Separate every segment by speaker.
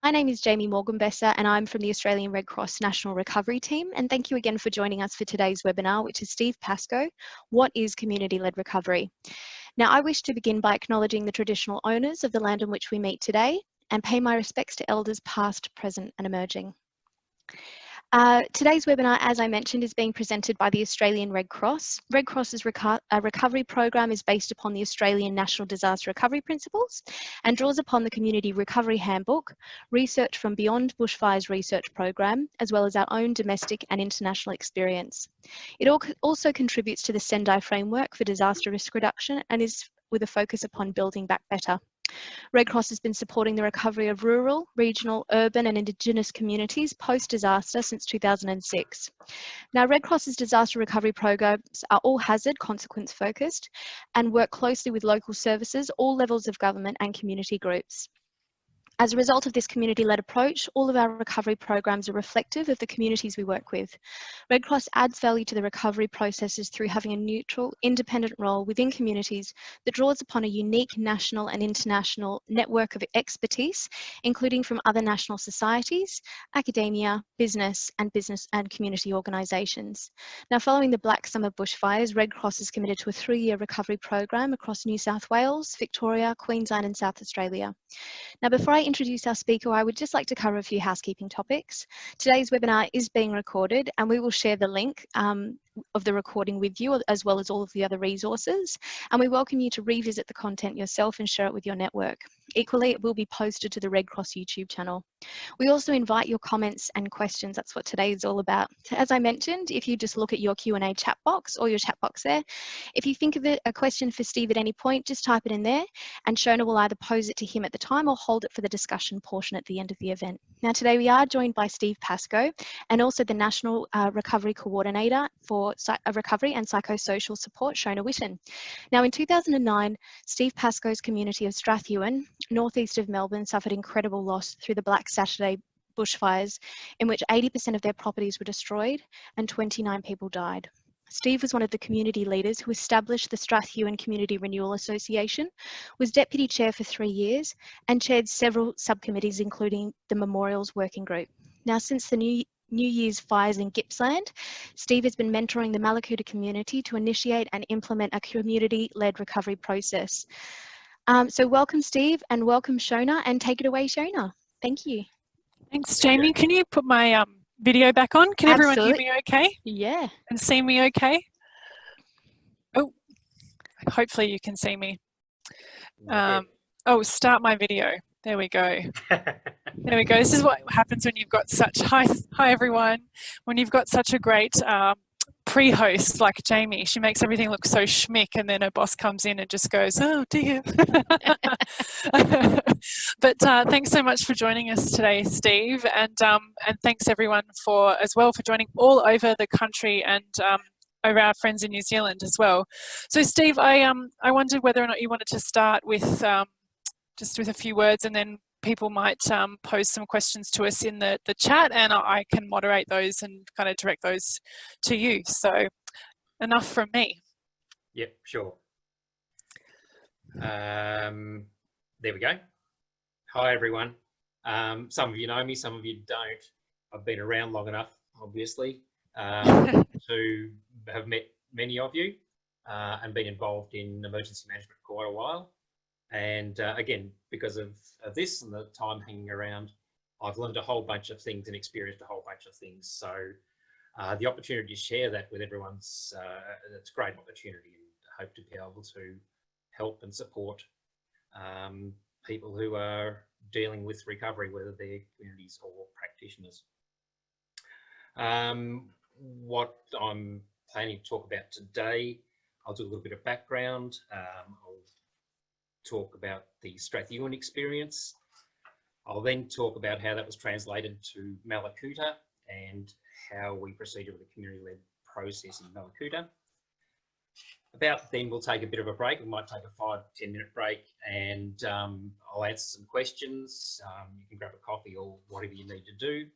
Speaker 1: My name is Jamie Morgan-Besser and I'm from the Australian Red Cross National Recovery Team, and thank you again for joining us for today's webinar, which is Steve Pascoe, What is Community-Led Recovery? Now, I wish to begin by acknowledging the traditional owners of the land on which we meet today and pay my respects to elders past, present and emerging. Today's webinar, as I mentioned, is being presented by the Australian Red Cross. Red Cross's recovery program is based upon the Australian National Disaster Recovery Principles and draws upon the Community Recovery Handbook, research from Beyond Bushfires Research Program, as well as our own domestic and international experience. It also contributes to the Sendai framework for disaster risk reduction and is with a focus upon building back better. Red Cross has been supporting the recovery of rural, regional, urban and Indigenous communities post-disaster since 2006. Now, Red Cross's disaster recovery programs are all hazard, consequence focused and work closely with local services, all levels of government and community groups. As a result of this community-led approach, all of our recovery programs are reflective of the communities we work with. Red Cross adds value to the recovery processes through having a neutral, independent role within communities that draws upon a unique national and international network of expertise, including from other national societies, academia, business and community organisations. Now, following the Black Summer bushfires, Red Cross is committed to a 3-year recovery program across New South Wales, Victoria, Queensland and South Australia. Now, before I introduce our speaker, I would just like to cover a few housekeeping topics. Today's webinar is being recorded and we will share the link of the recording with you, as well as all of the other resources. And we welcome you to revisit the content yourself and share it with your network. Equally, it will be posted to the Red Cross YouTube channel. We also invite your comments and questions. That's what today is all about. As I mentioned, if you just look at your Q&A chat box or your chat box there, if you think of it, a question for Steve at any point, just type it in there and Shona will either pose it to him at the time or hold it for the discussion portion at the end of the event. Now, today we are joined by Steve Pascoe and also the National Recovery Coordinator for Recovery and Psychosocial Support, Shona Witten. Now, in 2009, Steve Pascoe's community of Strathewen, northeast of Melbourne, suffered incredible loss through the Black Saturday bushfires, in which 80% of their properties were destroyed and 29 people died. Steve was one of the community leaders who established the Strathewen Community Renewal Association, was Deputy Chair for 3 years and chaired several subcommittees, including the Memorials Working Group. Now, since the New Year's fires in Gippsland, Steve has been mentoring the Mallacoota community to initiate and implement a community-led recovery process. So welcome, Steve, and welcome, Shona, and take it away, Shona. Thank you.
Speaker 2: Thanks, Jamie. Can you put my video back on? Can everyone hear me okay?
Speaker 1: Yeah.
Speaker 2: And see me okay? Oh, hopefully you can see me. Oh, start my video. There we go. There we go. This is what happens when you've got such, hi everyone, when you've got such a great pre-host like Jamie. She makes everything look so schmick and then her boss comes in and just goes, oh dear. But thanks so much for joining us today, Steve, and thanks everyone for joining all over the country and over our friends in New Zealand as well. So Steve, I wondered whether or not you wanted to start with just with a few words, and then people might pose some questions to us in the chat, and I can moderate those and kind of direct those to you. So enough from me.
Speaker 3: Yep, sure. There we go. Hi, everyone. Some of you know me, some of you don't. I've been around long enough, obviously, to have met many of you and been involved in emergency management for quite a while. And again, because of this and the time hanging around, I've learned a whole bunch of things and experienced a whole bunch of things. So the opportunity to share that with everyone's, it's a great opportunity, and I hope to be able to help and support people who are dealing with recovery, whether they're communities or practitioners. What I'm planning to talk about today, I'll do a little bit of background. I'll talk about the Strathewen experience. I'll then talk about how that was translated to Mallacoota and how we proceeded with the community-led process in Mallacoota. About then we'll take a bit of a break. We might take a 5-10 minute break, and I'll answer some questions. You can grab a coffee or whatever you need to do.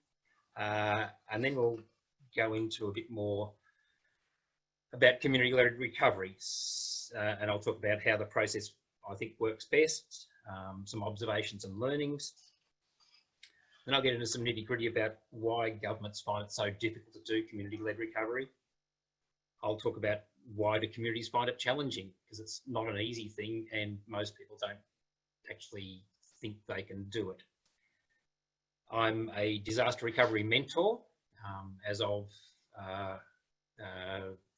Speaker 3: And then we'll go into a bit more about community-led recoveries. And I'll talk about how the process, I think, works best, some observations and learnings. Then I'll get into some nitty-gritty about why governments find it so difficult to do community-led recovery. I'll talk about why do communities find it challenging, because it's not an easy thing and most people don't actually think they can do it. I'm a disaster recovery mentor as of about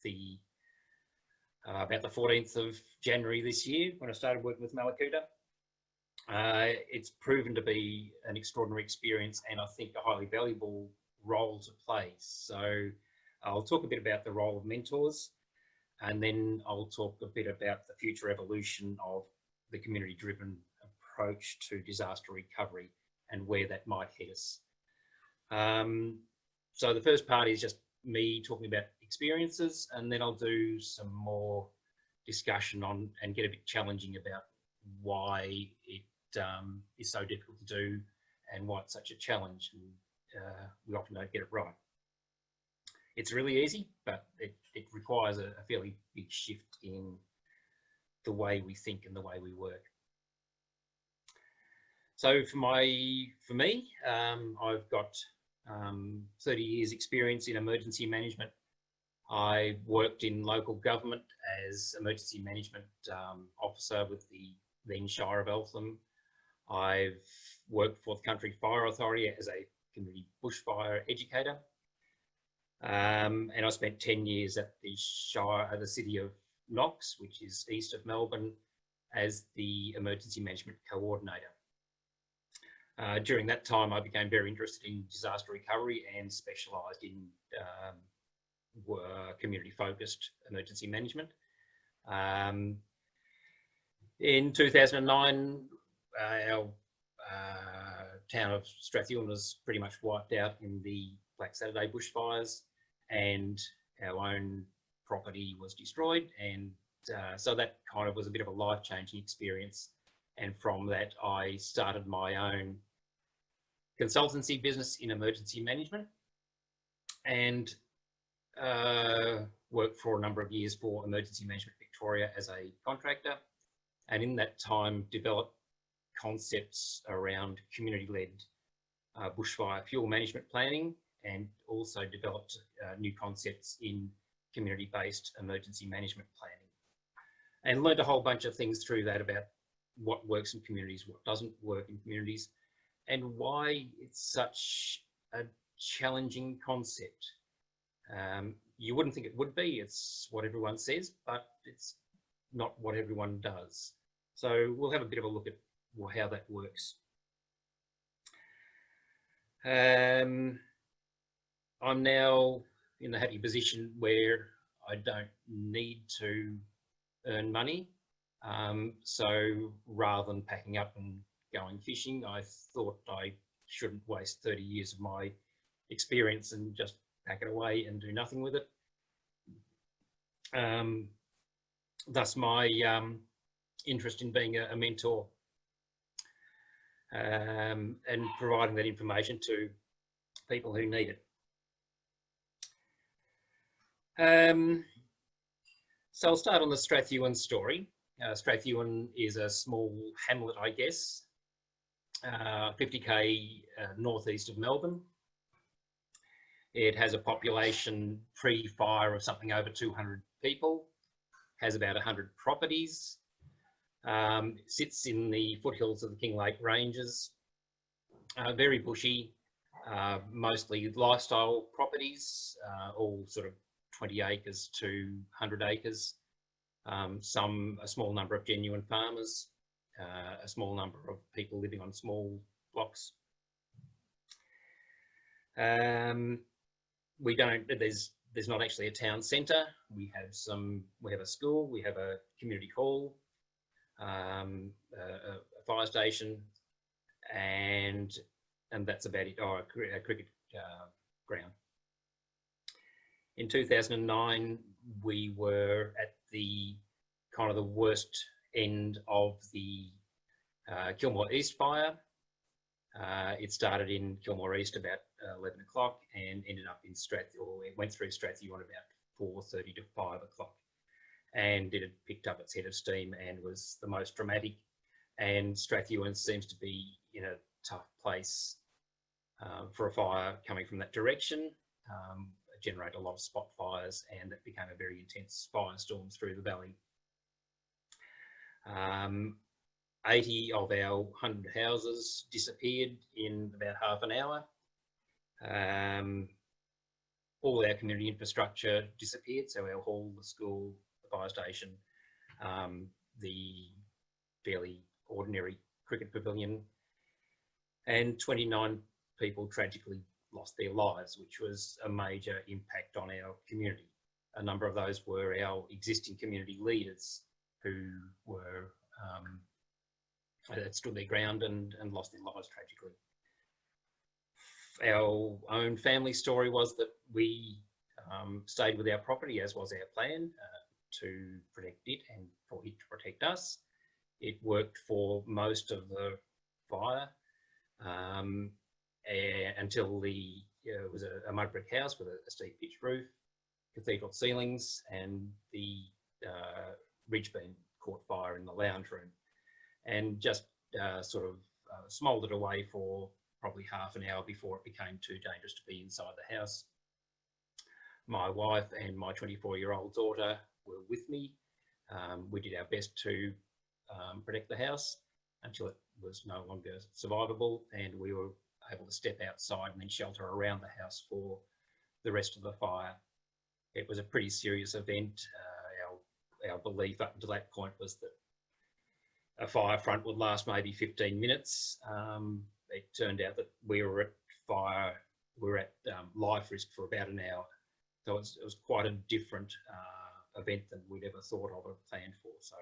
Speaker 3: the 14th of January this year, when I started working with Mallacoota. It's proven to be an extraordinary experience and I think a highly valuable role to play. So I'll talk a bit about the role of mentors, and then I'll talk a bit about the future evolution of the community-driven approach to disaster recovery and where that might head us. So the first part is just me talking about experiences, and then I'll do some more discussion on and get a bit challenging about why it is so difficult to do and why it's such a challenge. And, we often don't get it right. It's really easy, but it requires a fairly big shift in the way we think and the way we work. So for me, I've got 30 years experience in emergency management. I worked in local government as emergency management officer with the then Shire of Eltham. I've worked for the Country Fire Authority as a community bushfire educator. And I spent 10 years at the the city of Knox, which is east of Melbourne, as the emergency management coordinator. During that time, I became very interested in disaster recovery and specialised in community-focused emergency management. In 2009, our town of Strathewen was pretty much wiped out in the Black Saturday bushfires, and our own property was destroyed, and so that kind of was a bit of a life-changing experience. And from that, I started my own consultancy business in emergency management, and worked for a number of years for Emergency Management Victoria as a contractor, and in that time developed concepts around community-led bushfire fuel management planning, and also developed new concepts in community-based emergency management planning, and learned a whole bunch of things through that about what works in communities, what doesn't work in communities, and why it's such a challenging concept. You wouldn't think it would be. It's what everyone says, but it's not what everyone does. So we'll have a bit of a look at how that works. I'm now in the happy position where I don't need to earn money. So rather than packing up and going fishing, I thought I shouldn't waste 30 years of my experience and just pack it away and do nothing with it. Thus my interest in being a mentor and providing that information to people who need it. So I'll start on the Strathewen story. Strathewen is a small hamlet, I guess, 50k northeast of Melbourne. It has a population pre-fire of something over 200 people, has about 100 properties, sits in the foothills of the Kinglake Ranges, very bushy, mostly lifestyle properties, all sort of 20 acres to 100 acres, a small number of genuine farmers, a small number of people living on small blocks. There's not actually a town centre. We have a school, we have a community hall, a fire station, and that's about it. Oh, a cricket ground. In 2009, we were at the kind of the worst end of the Kilmore East fire. It started in Kilmore East about 11 o'clock and ended up in it went through Strathewen about 4:30 to 5 o'clock, and it had picked up its head of steam and was the most dramatic. And Strathewen seems to be in a tough place for a fire coming from that direction. It generated a lot of spot fires, and it became a very intense firestorm through the valley. 80 of our 100 houses disappeared in about half an hour. All our community infrastructure disappeared, so our hall, the school, the fire station, the fairly ordinary cricket pavilion, and 29 people tragically lost their lives, which was a major impact on our community. A number of those were our existing community leaders who were that stood their ground and lost their lives tragically. Our own family story was that we stayed with our property, as was our plan, to protect it and for it to protect us. It worked for most of the fire until it was a mud brick house with a steep pitched roof, cathedral ceilings, and the ridge beam caught fire in the lounge room, and just sort of smouldered away for probably half an hour before it became too dangerous to be inside the house. My wife and my 24-year-old daughter were with me. We did our best to protect the house until it was no longer survivable, and we were able to step outside and then shelter around the house for the rest of the fire. It was a pretty serious event. Our belief up until that point was that a fire front would last maybe 15 minutes. It turned out that we were at life risk for about an hour. So it was quite a different event than we'd ever thought of or planned for. So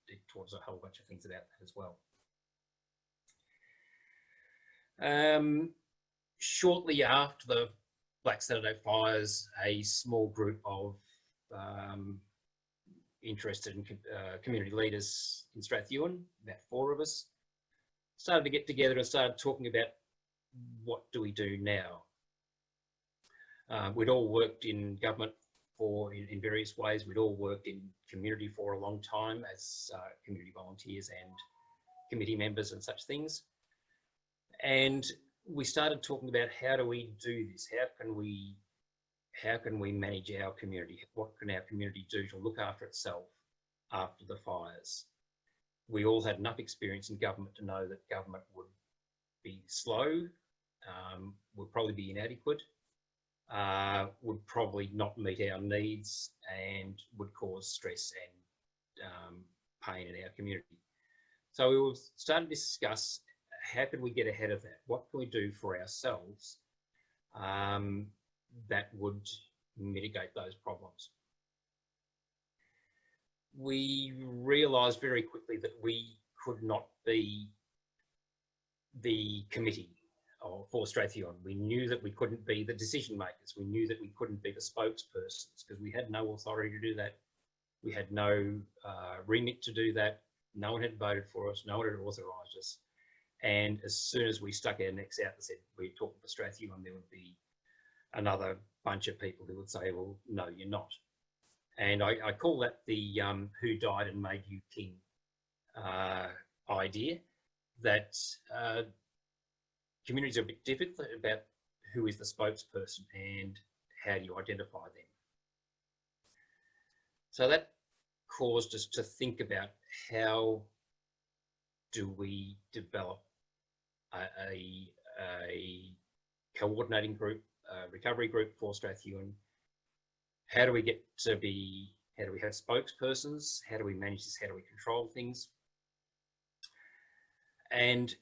Speaker 3: it taught us a whole bunch of things about that as well. Shortly after the Black Saturday fires, a small group of interested in community leaders in Strathewen, about 4 of us, started to get together and started talking about what do we do now. We'd all worked in government in various ways. We'd all worked in community for a long time as community volunteers and committee members and such things. And we started talking about how do we do this? How can we manage our community? What can our community do to look after itself after the fires? We all had enough experience in government to know that government would be slow, would probably be inadequate, would probably not meet our needs, and would cause stress and pain in our community. So we were starting to discuss how could we get ahead of that? What can we do for ourselves that would mitigate those problems? We realised very quickly that we could not be the committee for Strathewen. We knew that we couldn't be the decision makers. We knew that we couldn't be the spokespersons because we had no authority to do that. We had no remit to do that. No one had voted for us. No one had authorised us. And as soon as we stuck our necks out and said we're talking for Strathewen, there would be another bunch of people who would say, well, no, you're not. And I call that the who died and made you king idea, that communities are a bit difficult about who is the spokesperson and how do you identify them. So that caused us to think about how do we develop a coordinating group, recovery group for Strathewen. How do we have spokespersons? How do we manage this? How do we control things? And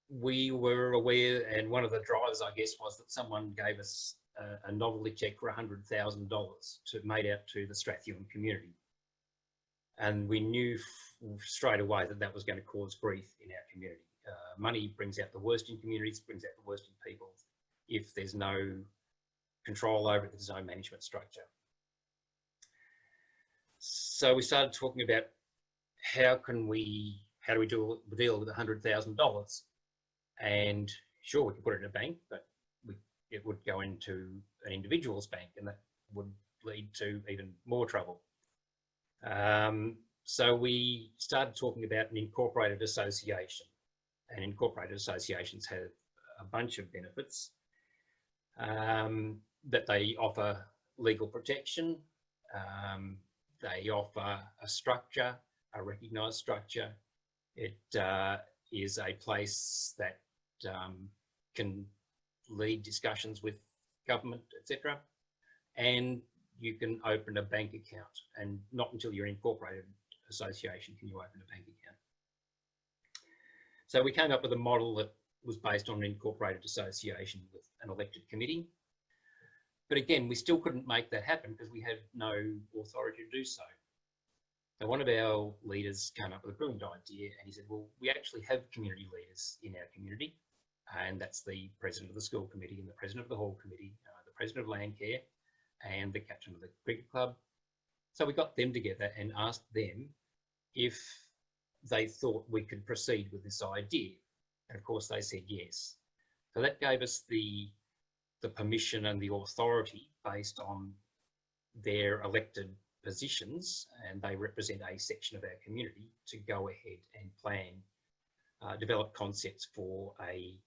Speaker 3: we were aware, and one of the drivers, I guess, was that someone gave us a novelty check for $100,000 made out to the Strathewen community. And we knew straight away that that was going to cause grief in our community. Money brings out the worst in communities, brings out the worst in people. If there's no control over it, there's no management structure. So we started talking about how do we deal with $100,000? And sure, we could put it in a bank, but it would go into an individual's bank, and that would lead to even more trouble. So we started talking about an incorporated association, and incorporated associations have a bunch of benefits. that they offer legal protection, they offer a structure, a recognised structure. It is a place that can lead discussions with government, etc. And you can open a bank account, and not until you're an incorporated association can you open a bank account. So we came up with a model that was based on an incorporated association with an elected committee. But again, we still couldn't make that happen because we had no authority to do so. So one of our leaders came up with a brilliant idea, and he said, well, we actually have community leaders in our community, and that's the president of the school committee and the president of the hall committee, the president of land care and the captain of the cricket club. So we got them together and asked them if they thought we could proceed with this idea. And of course they said yes. So that gave us the permission and the authority based on their elected positions, and they represent a section of our community, to go ahead and plan, develop concepts for an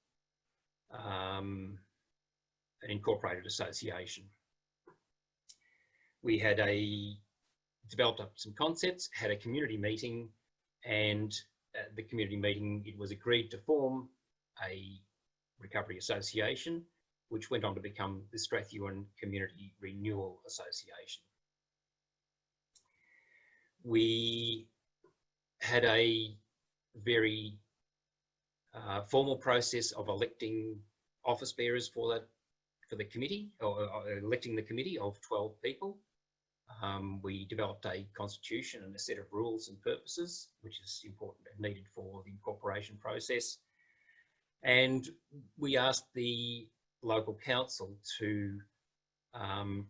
Speaker 3: incorporated association. We had developed up some concepts, had a community meeting, and at the community meeting it was agreed to form a recovery association, which went on to become the Strathewen Community Renewal Association. We had a very formal process of electing office bearers for the committee, or electing the committee of 12 people. We developed a constitution and a set of rules and purposes, which is important and needed for the incorporation process. And we asked the local council to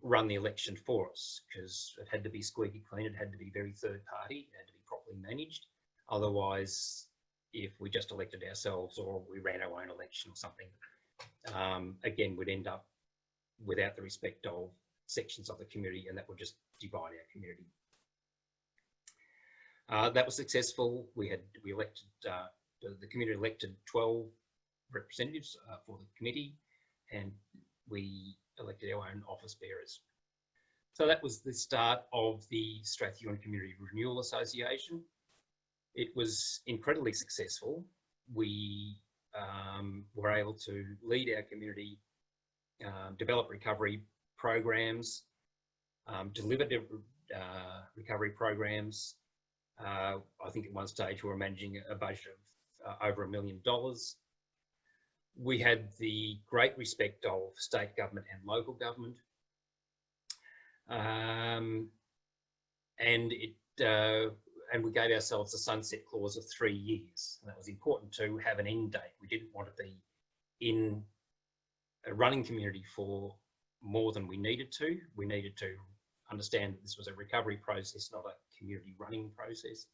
Speaker 3: run the election for us, because it had to be squeaky clean, it had to be very third party, it had to be properly managed. Otherwise, if we just elected ourselves or we ran our own election or something, again, we'd end up without the respect of sections of the community, and that would just divide our community. That was successful. We elected, the community elected 12 representatives for the committee, and we elected our own office bearers. So that was the start of the Strathewen Community Renewal Association. It was incredibly successful. We were able to lead our community, develop recovery programs, deliver recovery programs. I think at one stage we were managing a budget of over $1 million. We had the great respect of state government and local government. And we gave ourselves a sunset clause of 3 years. And that was important to have an end date. We didn't want to be in a running community for more than we needed to. We needed to understand that this was a recovery process, not a community running process.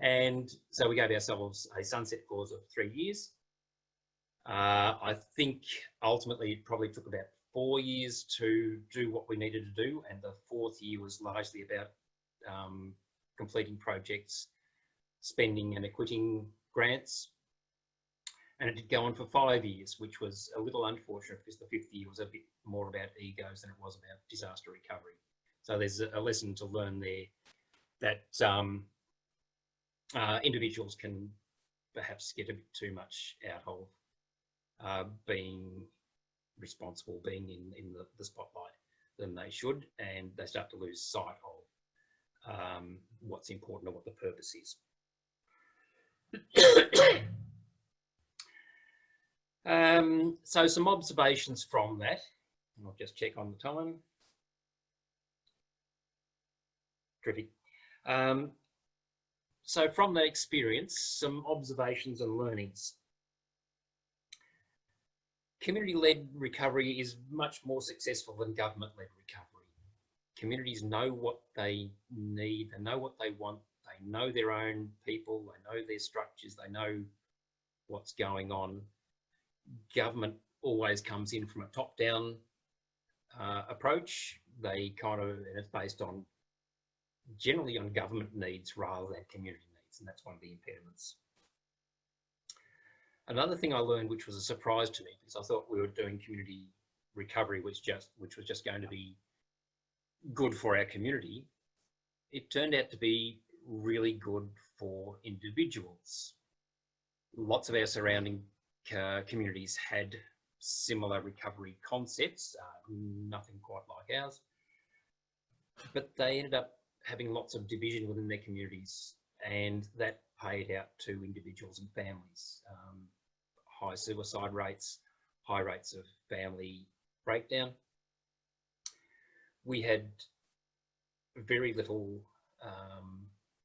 Speaker 3: And so we gave ourselves a sunset clause of 3 years. I think ultimately it probably took about 4 years to do what we needed to do, and the 4th year was largely about completing projects, spending and acquitting grants. And it did go on for 5 years, which was a little unfortunate because the 5th year was a bit more about egos than it was about disaster recovery. So there's a lesson to learn there, that individuals can perhaps get a bit too much out of being responsible, being in the spotlight than they should, and they start to lose sight of what's important or what the purpose is. So some observations from that. I'll just check on the time. Terrific. So from that experience, some observations and learnings. Community-led recovery is much more successful than government-led recovery. Communities know what they need, they know what they want, they know their own people, they know their structures, they know what's going on. Government always comes in from a top-down approach. They kind of, and it's based on, generally on government needs rather than community needs, and that's one of the impediments. Another thing I learned, which was a surprise to me, because I thought we were doing community recovery which was just going to be good for our community, it turned out to be really good for individuals. Lots of our surrounding communities had similar recovery concepts, nothing quite like ours, but they ended up having lots of division within their communities, and that paid out to individuals and families. High suicide rates, high rates of family breakdown. We had very little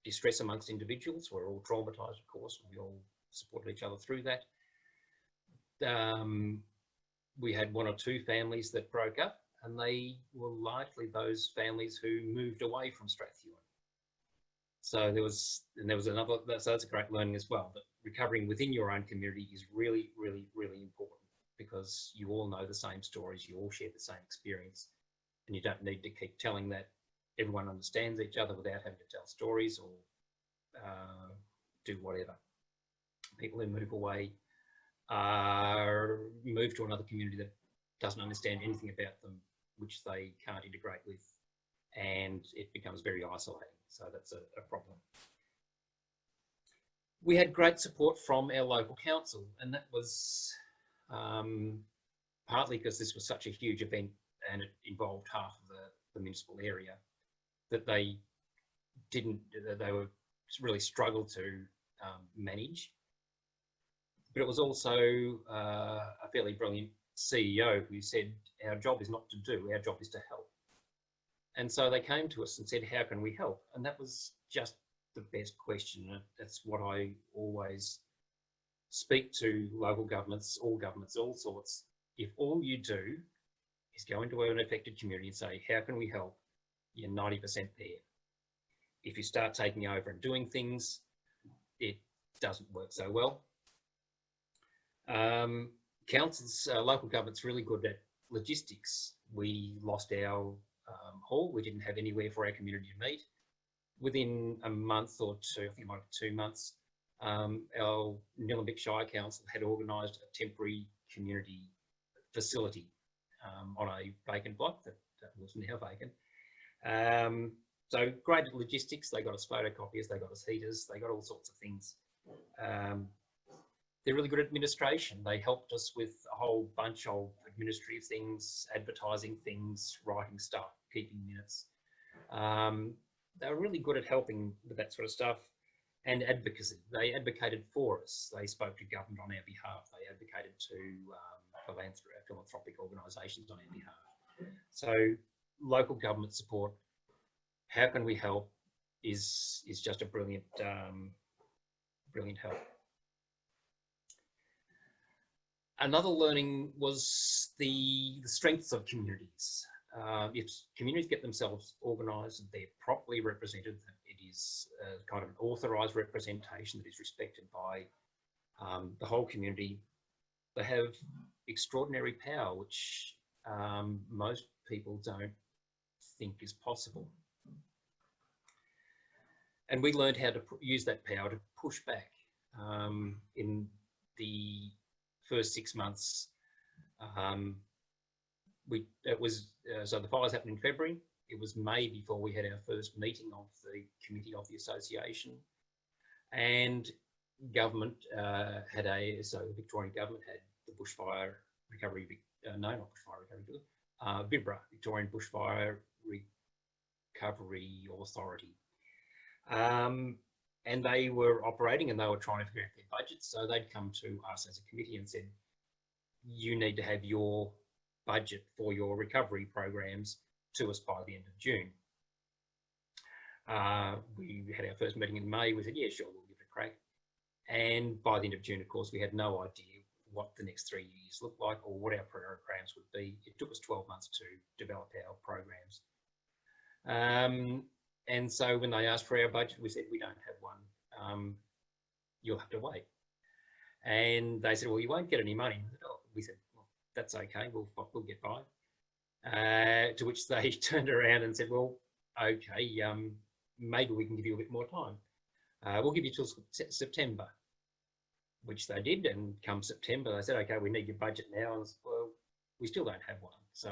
Speaker 3: distress amongst individuals. We're all traumatised, of course, and we all supported each other through that. We had one or two families that broke up, and they were largely those families who moved away from Strathewen. So there was another, so that's a great learning as well, that recovering within your own community is really, really, really important, because you all know the same stories, you all share the same experience, and you don't need to keep telling that. Everyone understands each other without having to tell stories or do whatever. People who move away move to another community that doesn't understand anything about them, which they can't integrate with, and it becomes very isolating. So that's a problem. We had great support from our local council, and that was partly because this was such a huge event and it involved half of the municipal area, that they were really struggled to manage. But it was also a fairly brilliant CEO who said, our job is not to do, our job is to help. And so they came to us and said, how can we help? And that was just the best question. That's what I always speak to local governments, all sorts. If all you do is go into an affected community and say, how can we help? You're 90% there. If you start taking over and doing things, it doesn't work so well. Councils, local government's really good at logistics. We lost our hall. We didn't have anywhere for our community to meet. Within a month or two, I think it might be 2 months, our Nillumbik Shire Council had organised a temporary community facility on a vacant block that was now vacant. So great at logistics. They got us photocopiers, they got us heaters, they got all sorts of things. They're really good at administration. They helped us with a whole bunch of administrative things, advertising things, writing stuff, keeping minutes. They were really good at helping with that sort of stuff, and advocacy. They advocated for us. They spoke to government on our behalf. They advocated to philanthropic organisations on our behalf. So local government support, how can we help, is just a brilliant, brilliant help. Another learning was the strengths of communities. If communities get themselves organised and they're properly represented, that it is kind of an authorised representation that is respected by the whole community, they have extraordinary power, which most people don't think is possible. And we learned how to use that power to push back. In the first 6 months, so the fires happened in February. It was May before we had our first meeting of the committee of the association, and government so the Victorian government had the bushfire recovery, VIBRA, Victorian Bushfire Recovery Authority. And they were operating and they were trying to figure out their budgets. So they'd come to us as a committee and said, you need to have your budget for your recovery programs to us by the end of June. We had our first meeting in May. We said, yeah, sure, we'll give it a crack. And by the end of June, of course, we had no idea what the next 3 years looked like or what our programs would be. It took us 12 months to develop our programs. And so when they asked for our budget, we said, we don't have one. You'll have to wait. And they said, well, you won't get any money. We said, well, that's okay. We'll get by. To which they turned around and said, well, okay, maybe we can give you a bit more time. We'll give you till September, which they did. And come September, they said, okay, we need your budget now. And I said, well, we still don't have one. So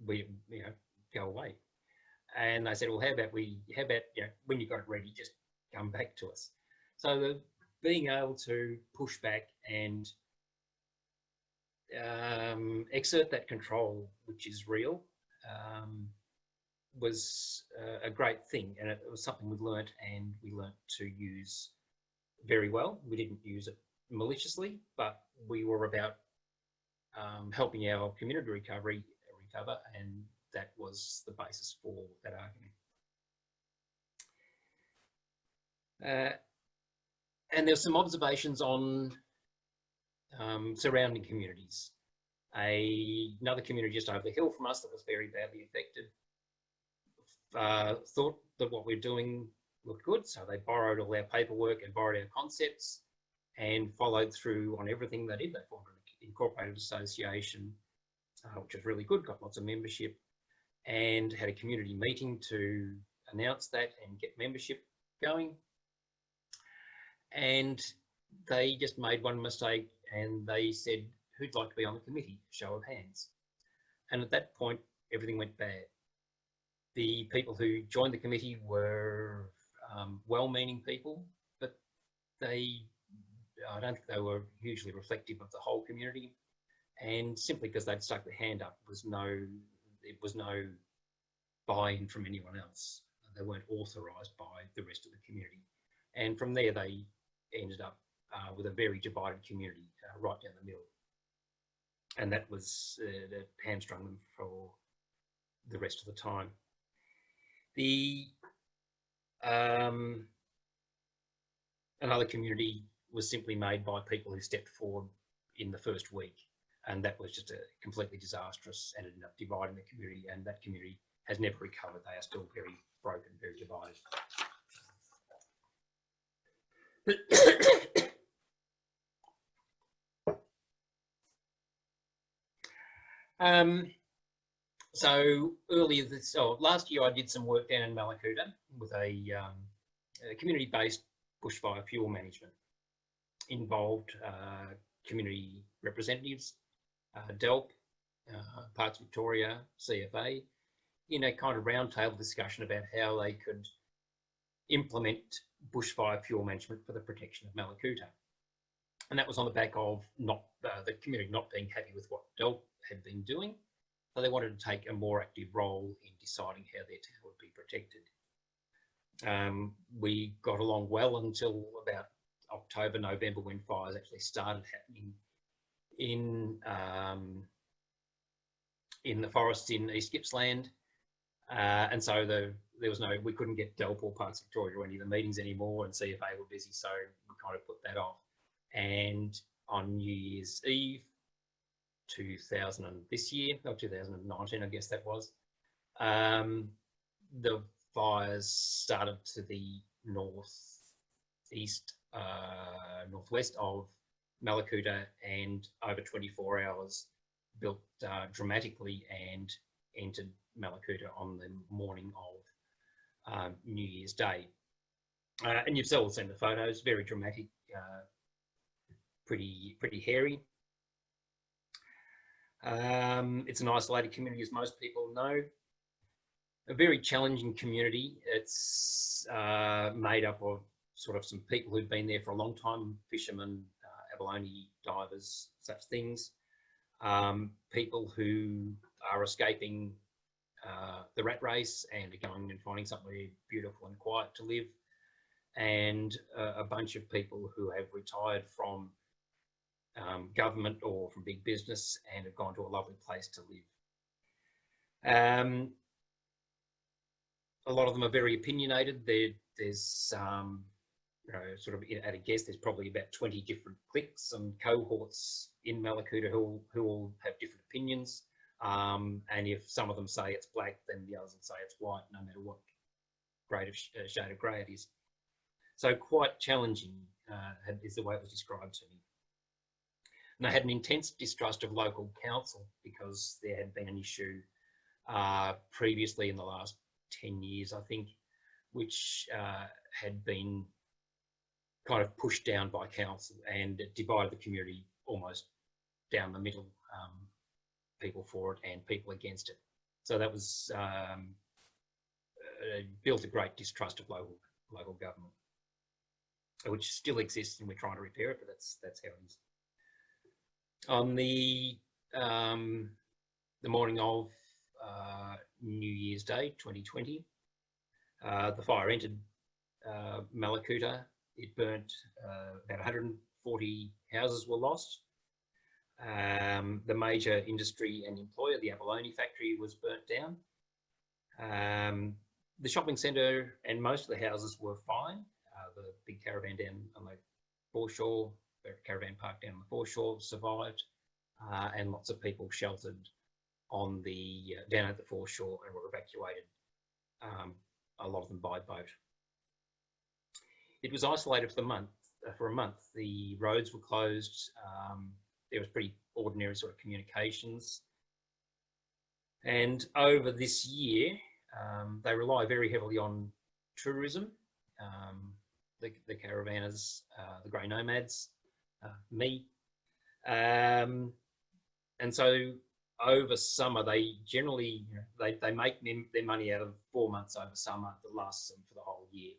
Speaker 3: we, go away. And they said, well, how about when you got it ready, just come back to us. So being able to push back and exert that control, which is real, was a great thing, and it was something we learnt to use very well. We didn't use it maliciously, but we were about helping our community recover, and that was the basis for that argument. And there's some observations on surrounding communities. Another community just over the hill from us that was very badly affected thought that what we're doing looked good, so they borrowed all our paperwork and borrowed our concepts and followed through on everything they did. They formed an incorporated association, which was really good, got lots of membership, and had a community meeting to announce that and get membership going. And they just made one mistake, and they said, who'd like to be on the committee? Show of hands. And at that point, everything went bad. The people who joined the committee were well-meaning people, but I don't think they were hugely reflective of the whole community. And simply because they'd stuck their hand up, it was no buy-in from anyone else. They weren't authorised by the rest of the community. And from there, they ended up with a very divided community right down the middle. And that was that hamstrung them for the rest of the time. Another community was simply made by people who stepped forward in the first week, and that was just completely disastrous, and it ended up dividing the community, and that community has never recovered. They are still very broken, very divided. So last year I did some work down in Mallacoota with a community-based bushfire fuel management. Involved community representatives, DELP, Parks Victoria, CFA, in a kind of roundtable discussion about how they could implement bushfire fuel management for the protection of Mallacoota. And that was on the back of the community not being happy with what DELP had been doing. So they wanted to take a more active role in deciding how their town would be protected. We got along well until about October, November, when fires actually started happening in the forests in East Gippsland. And so we couldn't get DELP or Parks Victoria to any of the meetings anymore, and CFA were busy, so we kind of put that off. And on New Year's Eve, 2019, I guess that was, the fires started to the northwest of Mallacoota, and over 24 hours built dramatically and entered Mallacoota on the morning of New Year's Day. And you've all seen the photos, very dramatic, pretty hairy. It's an isolated community, as most people know. A very challenging community. It's made up of sort of some people who've been there for a long time, fishermen, abalone divers, such things. People who are escaping the rat race and are going and finding somewhere beautiful and quiet to live. And a bunch of people who have retired from government or from big business and have gone to a lovely place to live. A lot of them are very opinionated. There's sort of at a guess, there's probably about 20 different cliques and cohorts in Mallacoota who all have different opinions. And if some of them say it's black, then the others will say it's white, no matter what shade of grey it is. So quite challenging is the way it was described to me. And they had an intense distrust of local council because there had been an issue previously in the last 10 years, I think, which had been kind of pushed down by council, and it divided the community almost down the middle, people for it and people against it. So that was built a great distrust of local government, which still exists, and we're trying to repair it, but that's how it is. On the morning of New Year's Day 2020, the fire entered Mallacoota. It burnt, about 140 houses were lost. The major industry and employer, the abalone factory, was burnt down. The shopping centre and most of the houses were fine. The big caravan down on the foreshore, the caravan park down on the foreshore, survived, and lots of people sheltered on the down at the foreshore and were evacuated, a lot of them by boat. It was isolated for a month. The roads were closed. There was pretty ordinary sort of communications. And over this year, they rely very heavily on tourism. The caravanners, the grey nomads, me. And so over summer, they generally, they make their money out of 4 months over summer that lasts them for the whole year.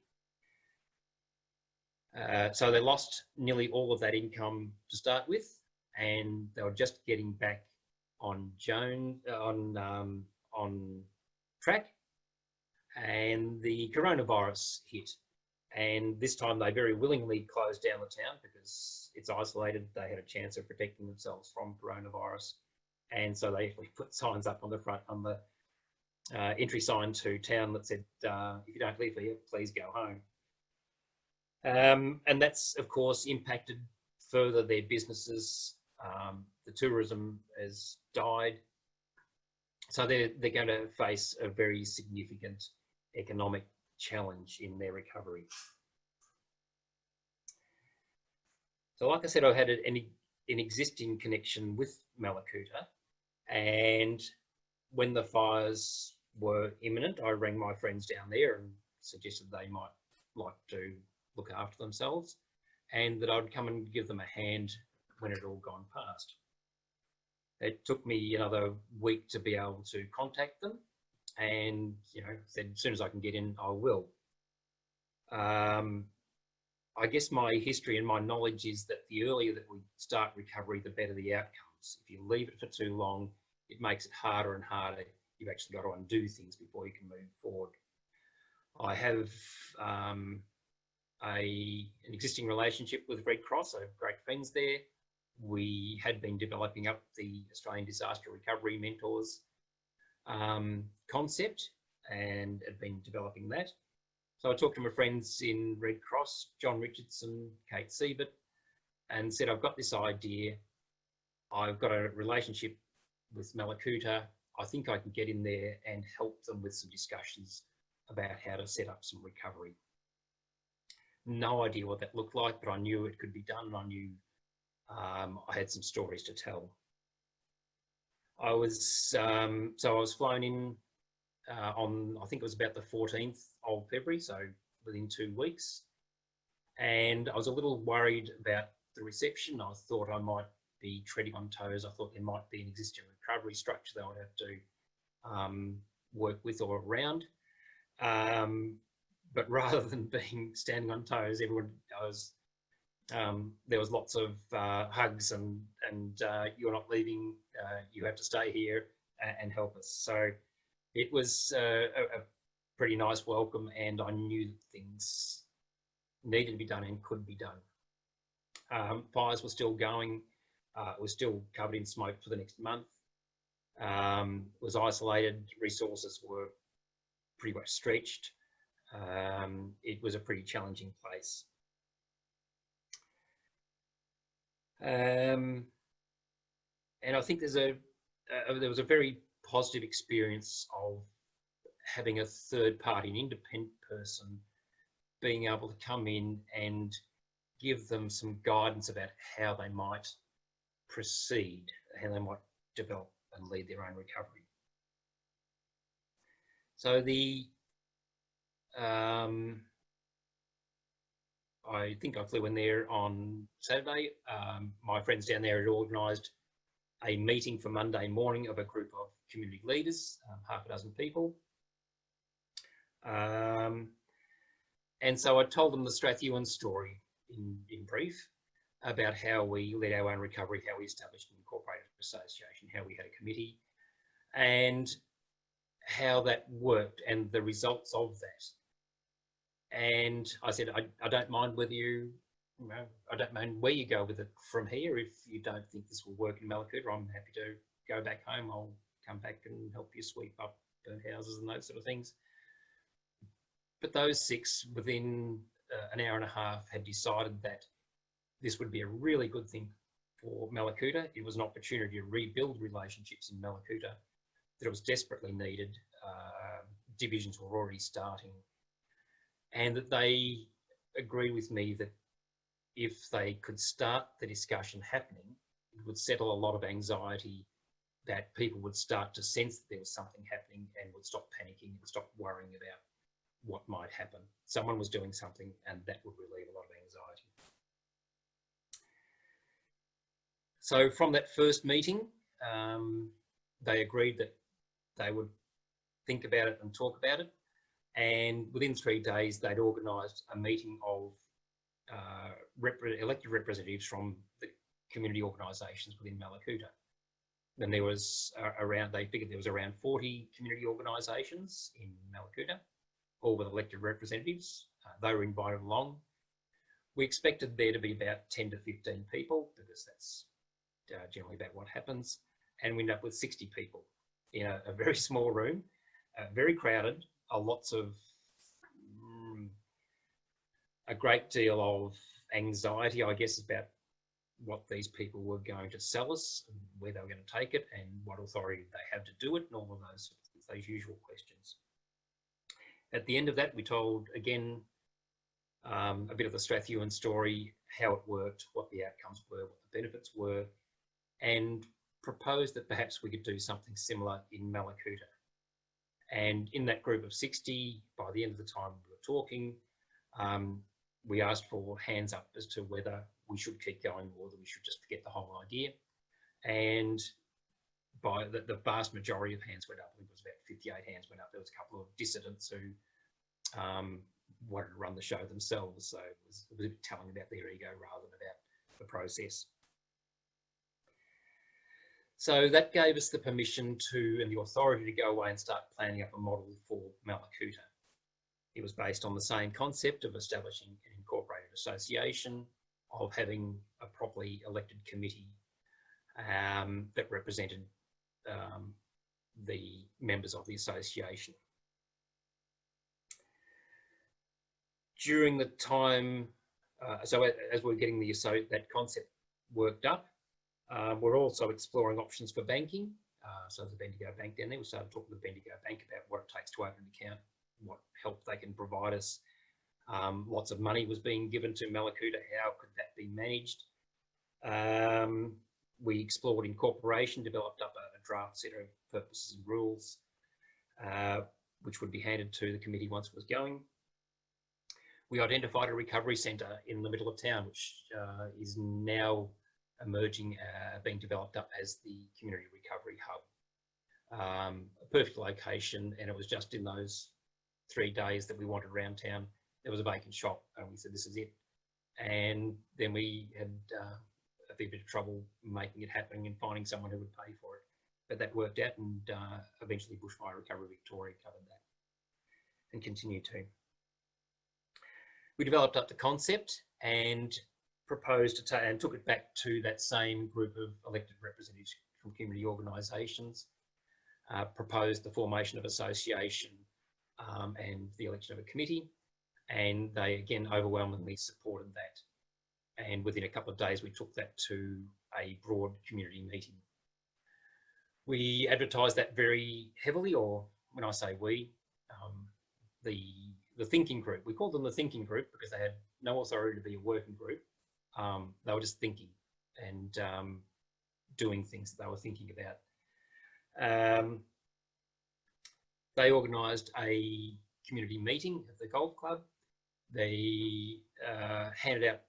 Speaker 3: So they lost nearly all of that income to start with, and they were just getting back on track, and the coronavirus hit. And this time they very willingly closed down the town because it's isolated. They had a chance of protecting themselves from coronavirus. And so they actually put signs up on the front, on the entry sign to town that said, if you don't live here, please go home. And that's, of course, impacted further their businesses. The tourism has died. So they're going to face a very significant economic challenge in their recovery. So like I said, I had an existing connection with Mallacoota, and when the fires were imminent, I rang my friends down there and suggested they might like to look after themselves and that I'd come and give them a hand when it had all gone past. It took me another week to be able to contact them, and said as soon as I can get in, I will. I guess my history and my knowledge is that the earlier that we start recovery, the better the outcomes. If you leave it for too long, it makes it harder and harder. You've actually got to undo things before you can move forward. I have an existing relationship with Red Cross. I have great friends there. We had been developing up the Australian Disaster Recovery Mentors concept and had been developing that. So I talked to my friends in Red Cross, John Richardson, Kate Siebert, and said, I've got this idea. I've got a relationship with Mallacoota. I think I can get in there and help them with some discussions about how to set up some recovery. No idea what that looked like, but I knew it could be done, and I knew I had some stories to tell. I was flown in on, I think it was about the 14th of February, so within 2 weeks. And I was a little worried about the reception. I thought I might be treading on toes. I thought there might be an existing recovery structure that I would have to work with or around. But rather than standing on toes, there was lots of hugs and you're not leaving, you have to stay here and help us. So it was a pretty nice welcome, and I knew that things needed to be done and could be done. Fires were still going. It was still covered in smoke for the next month. It was isolated. Resources were pretty much stretched. It was a pretty challenging place. And I think there was a very positive experience of having a third party, an independent person, being able to come in and give them some guidance about how they might proceed, how they might develop and lead their own recovery. So I think I flew in there on Saturday. My friends down there had organised a meeting for Monday morning of a group of community leaders, half a dozen people. And so I told them the Strathewen story in brief about how we led our own recovery, how we established an incorporated association, how we had a committee, and how that worked and the results of that. And I said, I don't mind whether I don't mind where you go with it from here. If you don't think this will work in Mallacoota, I'm happy to go back home. I'll come back and help you sweep up burnt houses and those sort of things. But those 6, within an hour and a half, had decided that this would be a really good thing for Mallacoota. It was an opportunity to rebuild relationships in Mallacoota that was desperately needed. Divisions were already starting, and that they agreed with me that if they could start the discussion happening, it would settle a lot of anxiety, that people would start to sense that there was something happening and would stop panicking and stop worrying about what might happen. Someone was doing something, and that would relieve a lot of anxiety. So from that first meeting, they agreed that they would think about it and talk about it. And within 3 days, they'd organised a meeting of elected representatives from the community organisations within Mallacoota. And there was they figured there was around 40 community organisations in Mallacoota, all with elected representatives. They were invited along. We expected there to be about 10 to 15 people, because that's generally about what happens. And we ended up with 60 people in a very small room, very crowded, a great deal of anxiety, I guess, about what these people were going to sell us, and where they were going to take it, and what authority they had to do it, and all of those usual questions. At the end of that, we told, again, a bit of the Strathewen story, how it worked, what the outcomes were, what the benefits were, and proposed that perhaps we could do something similar in Mallacoota. And in that group of 60, by the end of the time we were talking, we asked for hands up as to whether we should keep going or whether we should just forget the whole idea. And by the vast majority of hands went up. I think it was about 58 hands went up. There was a couple of dissidents who wanted to run the show themselves, so it was a bit telling about their ego rather than about the process. So that gave us the permission and the authority to go away and start planning up a model for Mallacoota. It was based on the same concept of establishing an incorporated association, of having a properly elected committee that represented the members of the association. During the time, so as we're getting that concept worked up, we're also exploring options for banking. So there's a Bendigo Bank down there. We started talking to the Bendigo Bank about what it takes to open an account, what help they can provide us. Lots of money was being given to Mallacoota. How could that be managed? We explored incorporation, developed up a draft set of purposes and rules, which would be handed to the committee once it was going. We identified a recovery centre in the middle of town, which is now emerging, being developed up as the community recovery hub. A perfect location, and it was just in those 3 days that we wandered around town, there was a vacant shop, and we said, this is it. And then we had a bit of trouble making it happen and finding someone who would pay for it. But that worked out, and eventually Bushfire Recovery Victoria covered that and continued to. We developed up the concept and proposed and took it back to that same group of elected representatives from community organisations, proposed the formation of association and the election of a committee, and they again overwhelmingly supported that. And within a couple of days, we took that to a broad community meeting. We advertised that very heavily, or when I say we, the thinking group. We called them the thinking group because they had no authority to be a working group. They were just thinking and doing things that they were thinking about. They organised a community meeting at the golf club, They handed out,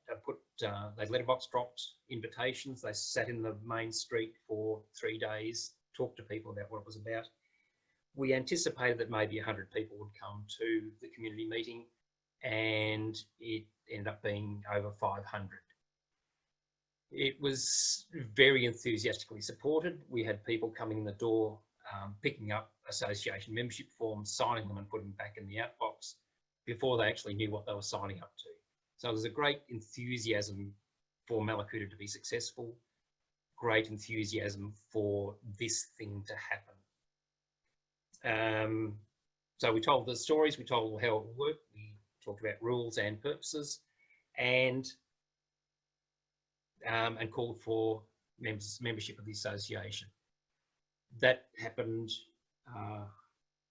Speaker 3: they letterbox dropped invitations. They sat in the main street for 3 days, talked to people about what it was about. We anticipated that maybe 100 people would come to the community meeting, and it ended up being over 500. It was very enthusiastically supported. We had people coming in the door, picking up association membership forms, signing them and putting them back in the outbox before they actually knew what they were signing up to. So there's a great enthusiasm for Mallacoota to be successful, great enthusiasm for this thing to happen. So we told the stories, we told how it would work, we talked about rules and purposes, and called for membership of the association. That happened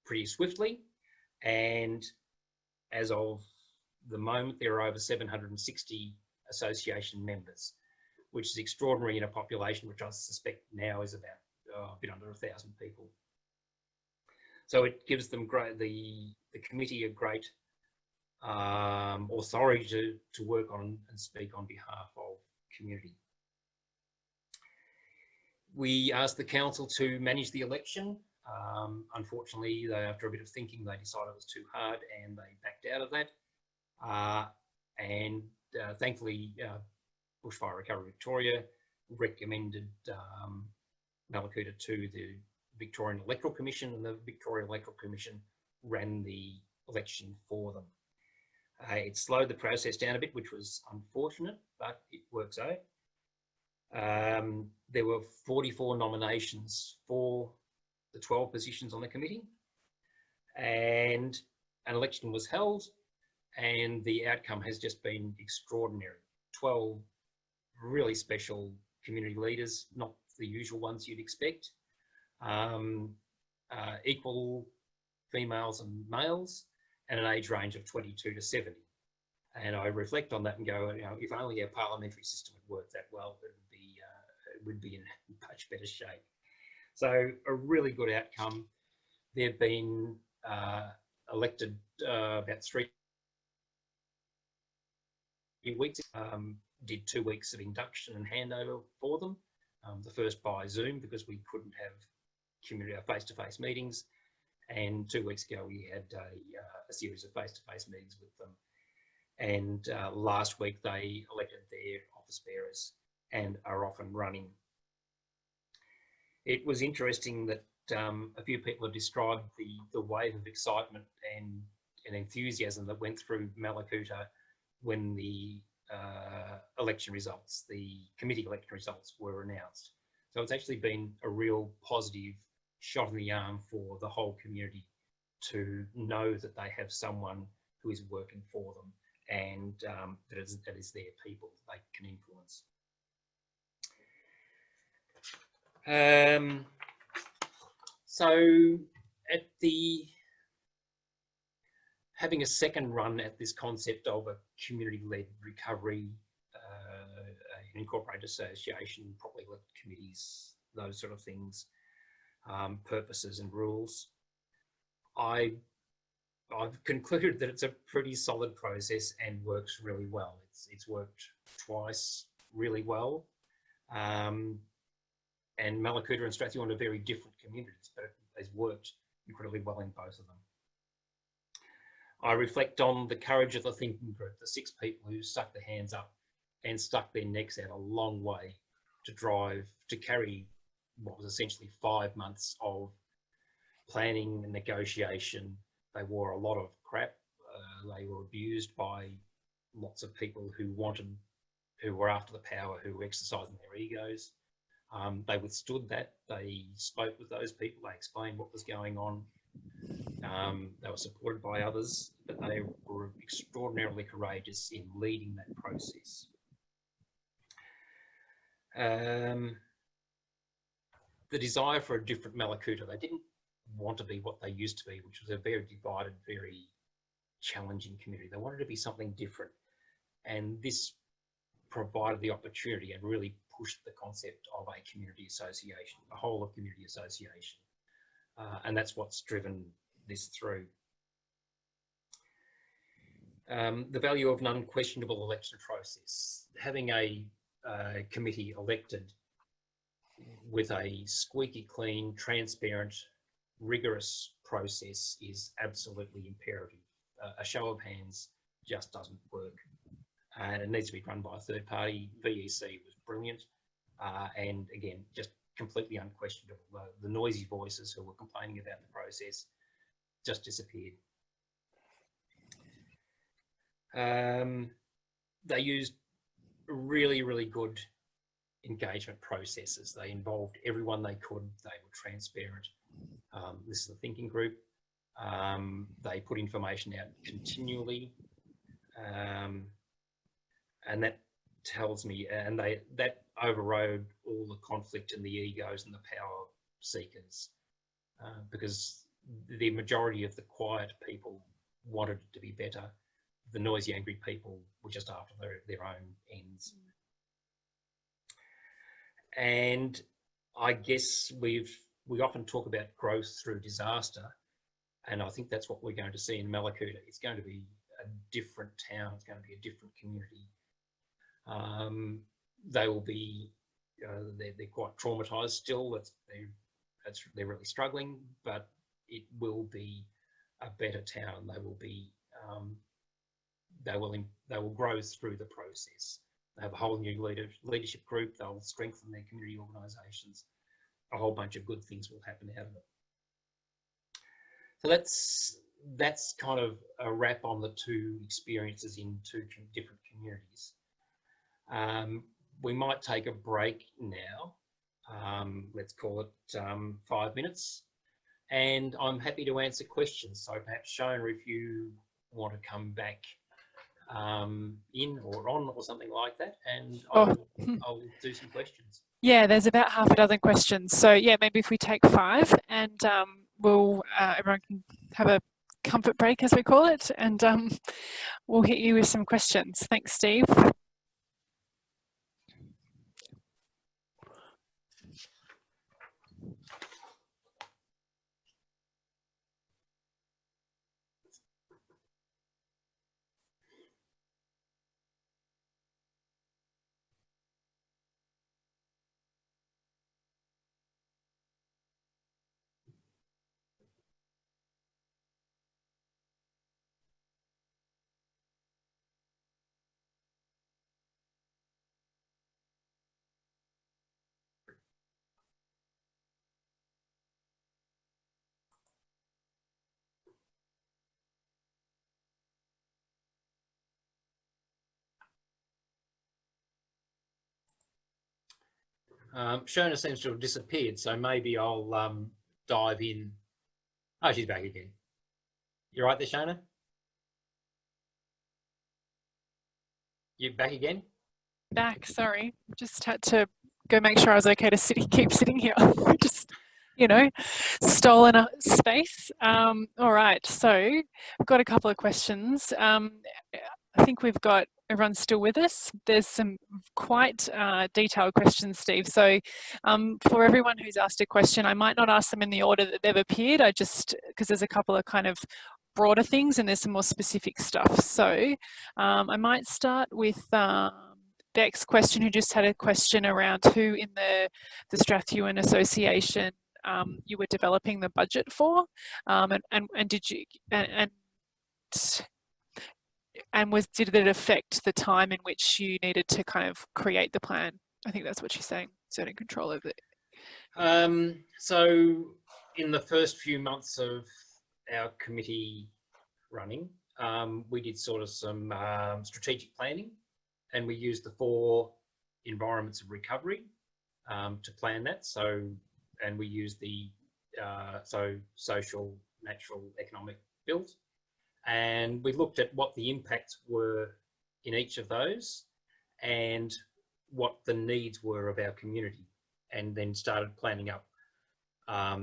Speaker 3: pretty swiftly, and as of the moment, there are over 760 association members, which is extraordinary in a population which I suspect now is about a bit under 1,000 people. So it gives them the committee a great authority to work on and speak on behalf of community. We asked the council to manage the election. Unfortunately, after a bit of thinking, they decided it was too hard and they backed out of that. Thankfully, Bushfire Recovery Victoria recommended Mallacoota to the Victorian Electoral Commission, and the Victorian Electoral Commission ran the election for them. It slowed the process down a bit, which was unfortunate, but it works out. There were 44 nominations for the 12 positions on the committee, and an election was held, and the outcome has just been extraordinary. 12 really special community leaders, not the usual ones you'd expect, equal females and males, and an age range of 22 to 70. And I reflect on that and go, you know, if only our parliamentary system had worked that well, it would be in much better shape. So a really good outcome. They've been elected about 3 weeks. Did 2 weeks of induction and handover for them. The first by Zoom because we couldn't have community face-to-face meetings, and 2 weeks ago we had a series of face-to-face meetings with them. And last week they elected their office bearers and are off and running. It was interesting that a few people have described the wave of excitement and enthusiasm that went through Mallacoota when the election results, the committee election results were announced. So it's actually been a real positive shot in the arm for the whole community to know that they have someone who is working for them and that is their people they can influence. So at having a second run at this concept of a community-led recovery, an incorporated association, properly elected committees, those sort of things, purposes and rules, I've concluded that it's a pretty solid process and works really well. It's worked twice really well. And Mallacoota and Strathewen are very different communities, but it has worked incredibly well in both of them. I reflect on the courage of the thinking group, the 6 people who stuck their hands up and stuck their necks out a long way to carry what was essentially 5 months of planning and negotiation. They wore a lot of crap. They were abused by lots of people who were after the power, who were exercising their egos. They withstood that. They spoke with those people. They explained what was going on. They were supported by others, but they were extraordinarily courageous in leading that process. The desire for a different Mallacoota, they didn't want to be what they used to be, which was a very divided, very challenging community. They wanted to be something different, and this provided the opportunity and really pushed the concept of a community association, a whole of community association, and that's what's driven this through. The value of an unquestionable election process. Having a committee elected with a squeaky clean, transparent, rigorous process is absolutely imperative. A show of hands just doesn't work. And it needs to be run by a third party. VEC was brilliant. And again, just completely unquestionable. The noisy voices who were complaining about the process just disappeared. They used really, really good engagement processes. They involved everyone they could. They were transparent. This is a thinking group. They put information out continually. And that tells me, and that overrode all the conflict and the egos and the power seekers, because the majority of the quiet people wanted it to be better. The noisy, angry people were just after their own ends. And I guess we often talk about growth through disaster, and I think that's what we're going to see in Mallacoota. It's going to be a different town. It's going to be a different community. They will be, they're quite traumatised still. They're really struggling, but it will be a better town. They will be, they will grow through the process. They have a whole new leadership group. They'll strengthen their community organisations. A whole bunch of good things will happen out of it. So that's kind of a wrap on the two experiences in two different communities. We might take a break now. Let's call it 5 minutes. And I'm happy to answer questions. So perhaps Shona, if you want to come back in or on or something like that, and I'll do some questions.
Speaker 2: Yeah, there's about half a dozen questions. So yeah, maybe if we take 5 and we'll everyone can have a comfort break, as we call it, and we'll hit you with some questions. Thanks, Steve.
Speaker 3: Shona seems to have disappeared, so maybe I'll dive in. Oh, she's back again. You right there, Shona? You back again?
Speaker 2: Back, sorry. Just had to go make sure I was okay to keep sitting here. Just, stolen a space. All right, so we've got a couple of questions. I think we've got everyone's still with us. There's some quite detailed questions, Steve. So for everyone who's asked a question, I might not ask them in the order that they've appeared. Because there's a couple of kind of broader things and there's some more specific stuff. So I might start with Beck's question, who just had a question around who in the Strathewen Association you were developing the budget for, and did you did it affect the time in which you needed to kind of create the plan? I think that's what she's saying, certain control over it.
Speaker 3: So in the first few months of our committee running, we did sort of some strategic planning, and we used the 4 environments of recovery to plan that. And we used the social, natural, economic, built. And we looked at what the impacts were in each of those and what the needs were of our community, and then started planning up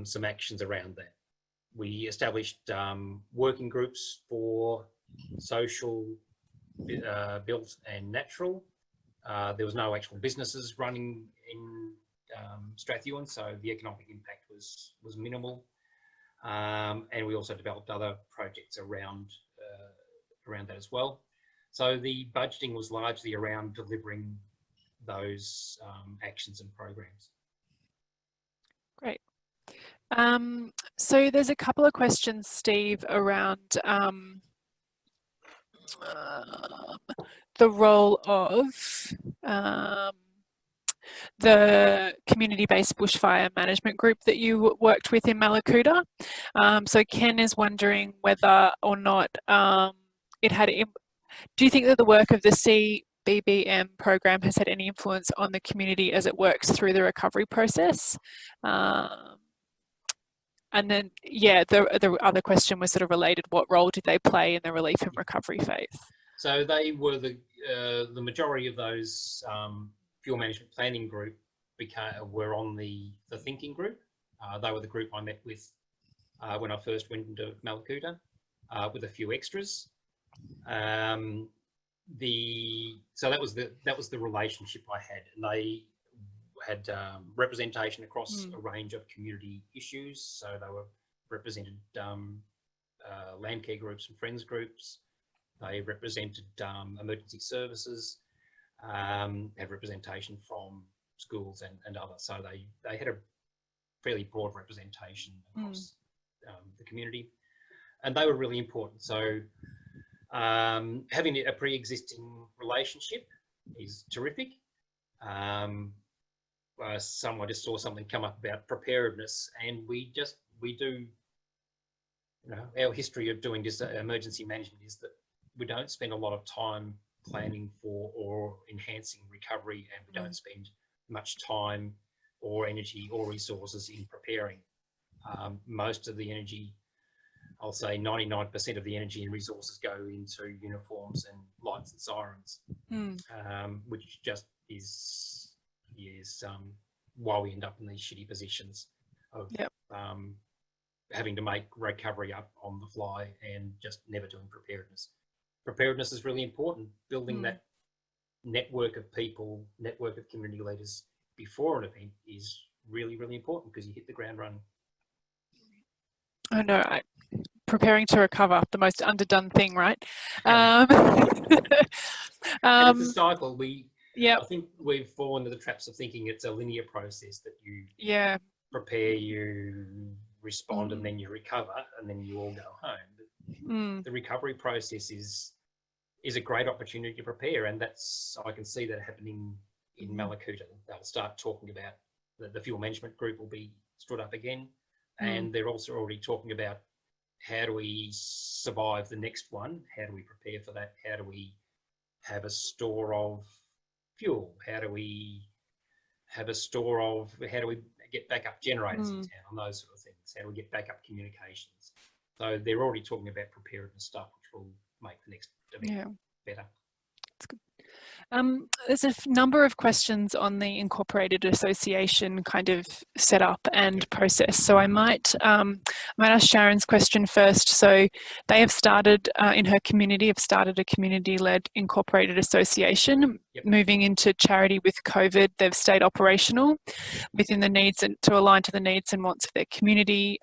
Speaker 3: some actions around that. We established working groups for social, built and natural. There was no actual businesses running in Strathewen, so the economic impact was minimal. And we also developed other projects around around that as well. So the budgeting was largely around delivering those actions and programs.
Speaker 2: Great. So there's a couple of questions, Steve, around the role of the community-based bushfire management group that you worked with in Mallacoota. So Ken is wondering whether or not it had, do you think that the work of the CBBM program has had any influence on the community as it works through the recovery process? And then, yeah, the other question was sort of related, what role did they play in the relief and recovery phase?
Speaker 3: So they were the majority of those fuel management planning group were on the thinking group. They were the group I met with when I first went into Mallacoota, with a few extras. So that was the relationship I had, and they had representation across a range of community issues. So they were represented land care groups and friends groups. They represented emergency services, had representation from schools and others. So they had a fairly broad representation across the community, and they were really important. So having a pre-existing relationship is terrific. I just saw something come up about preparedness, and we do, our history of doing this emergency management is that we don't spend a lot of time planning for or enhancing recovery, and we don't spend much time or energy or resources in preparing. Most of the energy, I'll say 99% of the energy and resources go into uniforms and lights and sirens, which just is why we end up in these shitty positions of having to make recovery up on the fly and just never doing preparedness. Preparedness is really important. Building that network of people, network of community leaders before an event is really, really important, because you hit the ground running.
Speaker 2: I know, preparing to recover, the most underdone thing, right?
Speaker 3: And it's a cycle. I think we've fallen into the traps of thinking it's a linear process, that you prepare, you respond, and then you recover, and then you all go home. But the recovery process is a great opportunity to prepare, and I can see that happening in Mallacoota. They'll start talking about the fuel management group will be stood up again, and they're also already talking about how do we survive the next one? How do we prepare for that? How do we have a store of fuel? How do we get backup generators in town, and those sort of things? How do we get backup communications? So they're already talking about preparedness stuff, which will make the next event better.
Speaker 2: That's good. There's a number of questions on the Incorporated Association kind of setup and process. So I might ask Sharon's question first. So they have started in her community, a community-led Incorporated Association. Moving into charity with COVID, they've stayed operational within the needs and to align to the needs and wants of their community.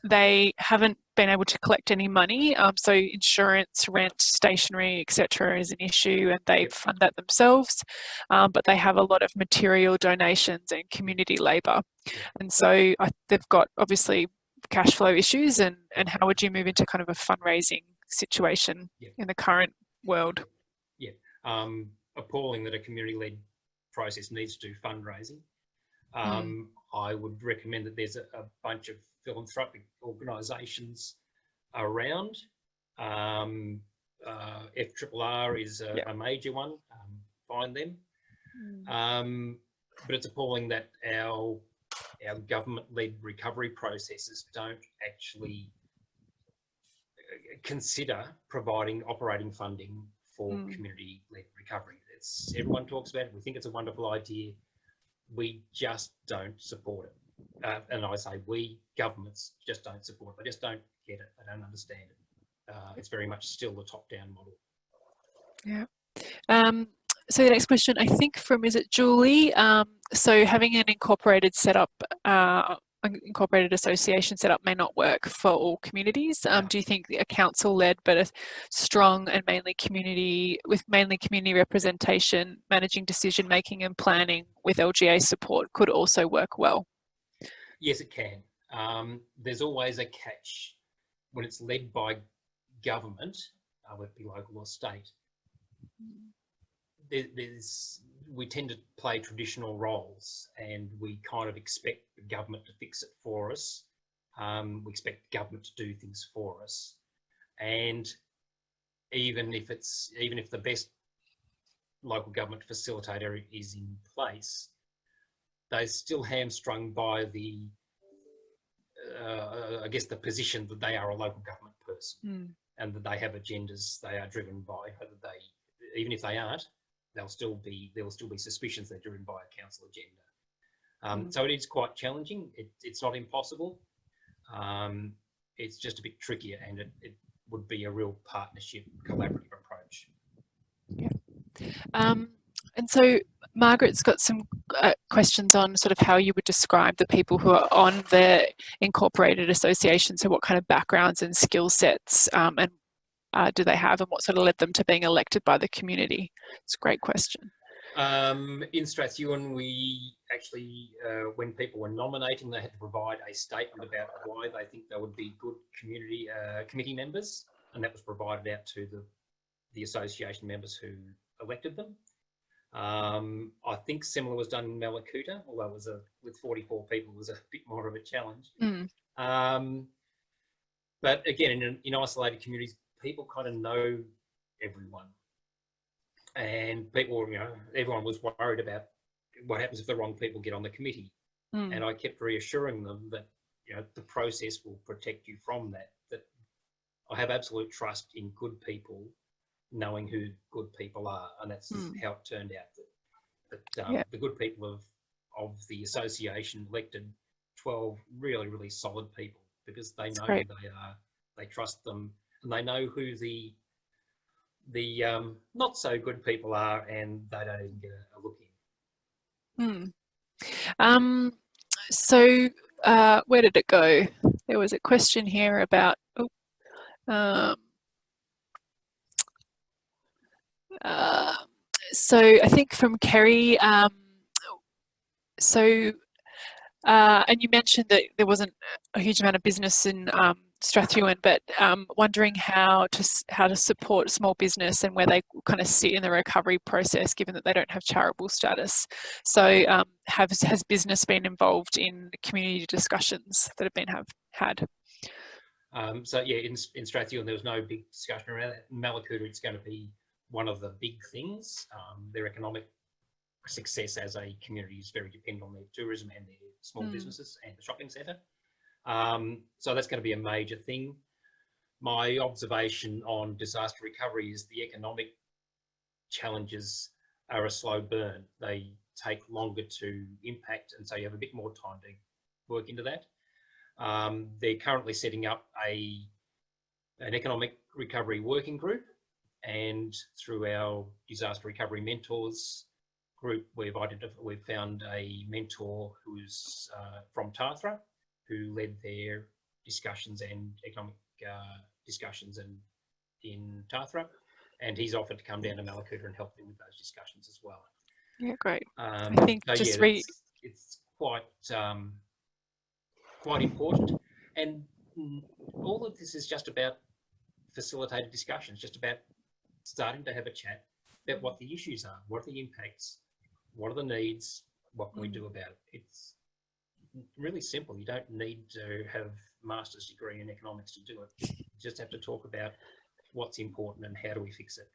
Speaker 2: They haven't been able to collect any money, so insurance, rent, stationery, etc. is an issue, and they fund that themselves, but they have a lot of material donations and community labour, and so they've got obviously cash flow issues, and how would you move into kind of a fundraising situation in the current world?
Speaker 3: Appalling that a community-led process needs to do fundraising. I would recommend that there's a bunch of philanthropic organisations around. FRRR is a major one. Find them. But it's appalling that our government-led recovery processes don't actually consider providing operating funding for community-led recovery. Everyone talks about it. We think it's a wonderful idea. We just don't support it. And I say we, governments, just don't support it. They just don't get it. They don't understand it. It's very much still the top-down model.
Speaker 2: So the next question, I think is it Julie? So having an incorporated setup incorporated association setup may not work for all communities. Do you think a council-led but a strong and mainly community representation, managing decision making and planning with LGA support could also work well?
Speaker 3: Yes, it can. There's always a catch when it's led by government, whether it be local or state. We tend to play traditional roles, and we kind of expect the government to fix it for us. We expect government to do things for us, and even if the best local government facilitator is in place, they're still hamstrung by the I guess the position that they are a local government person, and that they have agendas they are driven by. Even if they aren't, there will still be suspicions they're driven by a council agenda. So it is quite challenging. It's not impossible. It's just a bit trickier, and it would be a real partnership, collaborative approach.
Speaker 2: Yeah. And so Margaret's got some questions on sort of how you would describe the people who are on the incorporated association. So what kind of backgrounds and skill sets and do they have, and what sort of led them to being elected by the community? It's a great question.
Speaker 3: In Strathewen, we actually, when people were nominating, they had to provide a statement about why they think they would be good committee members, and that was provided out to the association members who elected them. I think similar was done in Mallacoota, although it was with 44 people, it was a bit more of a challenge. But again, in isolated communities, people kind of know everyone, and people, everyone was worried about what happens if the wrong people get on the committee. And I kept reassuring them that the process will protect you from that. That I have absolute trust in good people knowing who good people are, and that's how it turned out. That the good people of the association elected 12 really, really solid people, because they know who they are, they trust them, and they know who the not so good people are, and they don't even get a look in.
Speaker 2: So where did it go? There was a question here about so I think from Kerry, and you mentioned that there wasn't a huge amount of business in Strathewen, but wondering how to support small business and where they kind of sit in the recovery process, given that they don't have charitable status. So has business been involved in community discussions that have been had?
Speaker 3: So yeah, in Strathewen there was no big discussion around that. In Mallacoota, it's going to be one of the big things. Their economic success as a community is very dependent on their tourism and their small businesses and the shopping centre. So that's going to be a major thing. My observation on disaster recovery is the economic challenges are a slow burn. They take longer to impact, and so you have a bit more time to work into that. They're currently setting up an economic recovery working group, and through our disaster recovery mentors group, we've found a mentor who's from Tathra, who led their discussions and economic discussions in Tathra, and he's offered to come down to Mallacoota and help them with those discussions as well.
Speaker 2: Yeah, great. I think
Speaker 3: so
Speaker 2: just
Speaker 3: it's quite important, and all of this is just about facilitated discussions, just about starting to have a chat about what the issues are, what are the impacts, what are the needs, what can we do about it. It's really simple. You don't need to have a master's degree in economics to do it. You just have to talk about what's important and how do we fix it.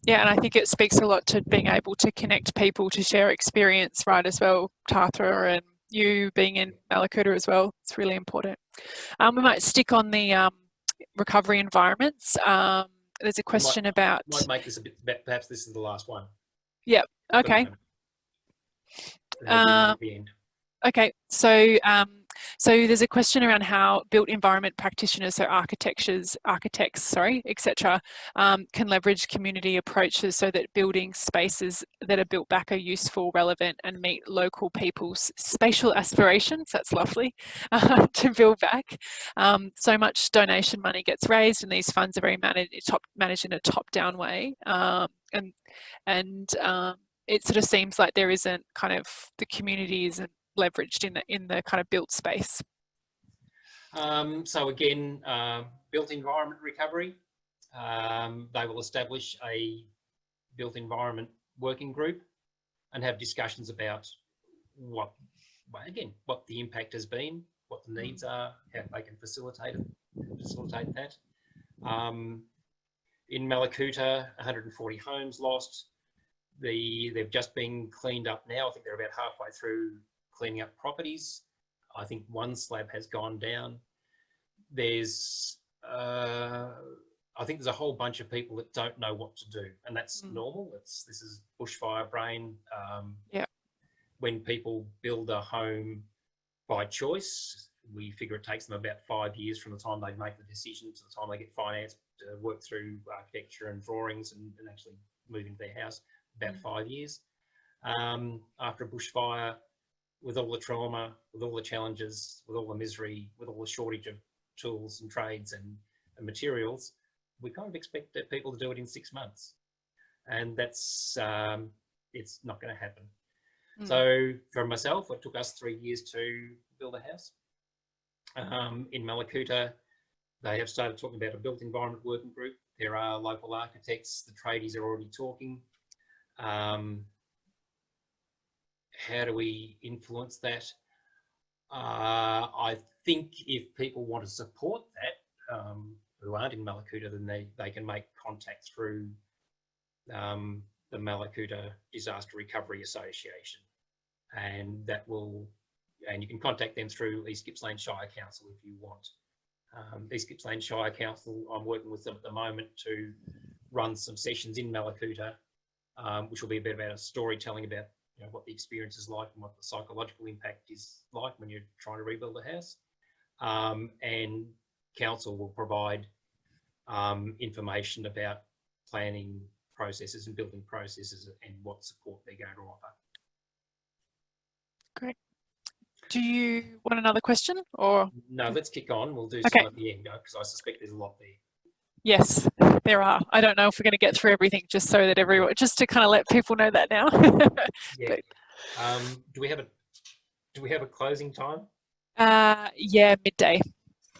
Speaker 2: Yeah, and I think it speaks a lot to being able to connect people to share experience, right, as well, Tathra, and you being in Mallacoota as well. It's really important. We might stick on the recovery environments. There's a question about...
Speaker 3: Might make this a bit... Perhaps this is the last one.
Speaker 2: Yep, okay.
Speaker 3: The end.
Speaker 2: Okay, so there's a question around how built environment practitioners, so architects, etc., can leverage community approaches so that building spaces that are built back are useful, relevant, and meet local people's spatial aspirations. That's lovely to build back. So much donation money gets raised, and these funds are very managed in a top-down way, and it sort of seems like there isn't kind of the community isn't leveraged in the kind of built space.
Speaker 3: So again, built environment recovery. They will establish a built environment working group and have discussions about what the impact has been, what the needs are, how they can facilitate that. In Mallacoota, 140 homes lost. They've just been cleaned up now. I think they're about halfway through cleaning up properties. I think one slab has gone down. There's, I think there's a whole bunch of people that don't know what to do, and that's normal. This is bushfire brain.
Speaker 2: Yeah.
Speaker 3: When people build a home by choice, we figure it takes them about 5 years from the time they make the decision to the time they get financed to work through architecture and drawings and actually move into their house. About 5 years. After a bushfire, with all the trauma, with all the challenges, with all the misery, with all the shortage of tools and trades and materials, we kind of expect people to do it in 6 months. And that's, it's not going to happen. So for myself, it took us 3 years to build a house. In Mallacoota, they have started talking about a built environment working group. There are local architects, the tradies are already talking. How do we influence that? I think if people want to support that, who aren't in Mallacoota, then they can make contact through the Mallacoota Disaster Recovery Association, and you can contact them through East Gippsland Shire Council if you want. East Gippsland Shire Council, I'm working with them at the moment to run some sessions in Mallacoota, which will be a bit about storytelling about what the experience is like and what the psychological impact is like when you're trying to rebuild a house. And council will provide information about planning processes and building processes and what support they're going to offer.
Speaker 2: Great. Do you want another question, or?
Speaker 3: No, let's kick on. We'll do
Speaker 2: Okay.
Speaker 3: some at the end, because I suspect there's a lot there.
Speaker 2: Yes, there are. I don't know if we're going to get through everything, just so that just to kind of let people know that now.
Speaker 3: Yeah. Do we have a closing time?
Speaker 2: Yeah, midday.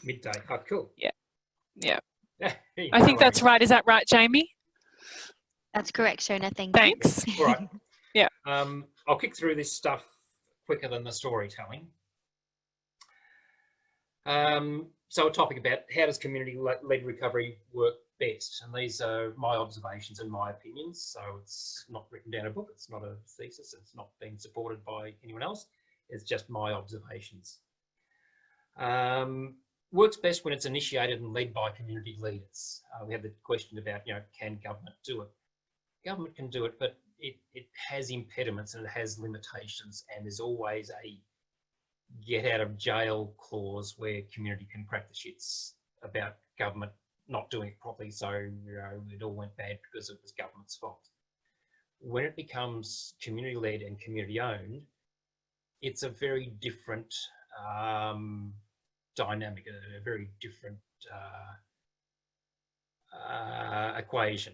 Speaker 3: Midday. Oh, cool.
Speaker 2: Yeah. Yeah.
Speaker 3: I
Speaker 2: think that's right. Is that right, Jamie?
Speaker 1: That's correct, Shona.
Speaker 2: Thanks.
Speaker 3: All right.
Speaker 2: Yeah.
Speaker 3: I'll kick through this stuff quicker than the storytelling. So a topic about how does community-led recovery work best? And these are my observations and my opinions. So it's not written down in a book. It's not a thesis. It's not being supported by anyone else. It's just my observations. Works best when it's initiated and led by community leaders. We have the question about, can government do it? Government can do it, but it has impediments and it has limitations, and there's always a get out of jail clause where community can crack the shits about government not doing it properly, so it all went bad because it was government's fault. When it becomes community led and community owned, it's a very different dynamic, a very different equation.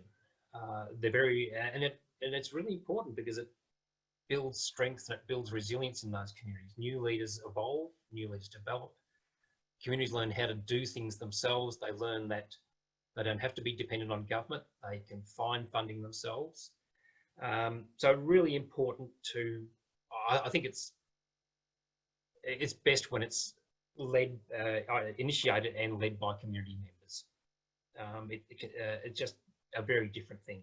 Speaker 3: And it's really important because it builds strength and it builds resilience in those communities. New leaders evolve, new leaders develop. Communities learn how to do things themselves. They learn that they don't have to be dependent on government. They can find funding themselves. So really important to, I think it's best when it's led, initiated and led by community members. It's just a very different thing.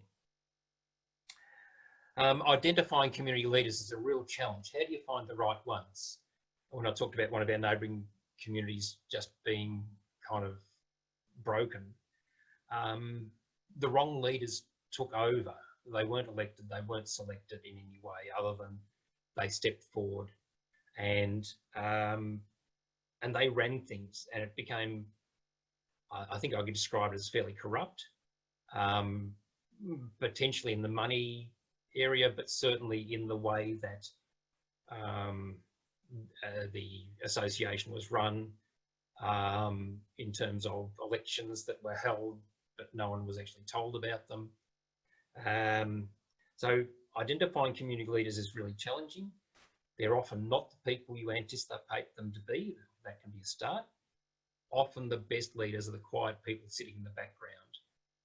Speaker 3: Identifying community leaders is a real challenge. How do you find the right ones? When I talked about one of our neighbouring communities just being kind of broken, the wrong leaders took over. They weren't elected, they weren't selected in any way other than they stepped forward and they ran things, and it became, I think I could describe it as fairly corrupt, potentially in the money area, but certainly in the way that the association was run, in terms of elections that were held, but no one was actually told about them. So identifying community leaders is really challenging. They're often not the people you anticipate them to be. That can be a start. Often the best leaders are the quiet people sitting in the background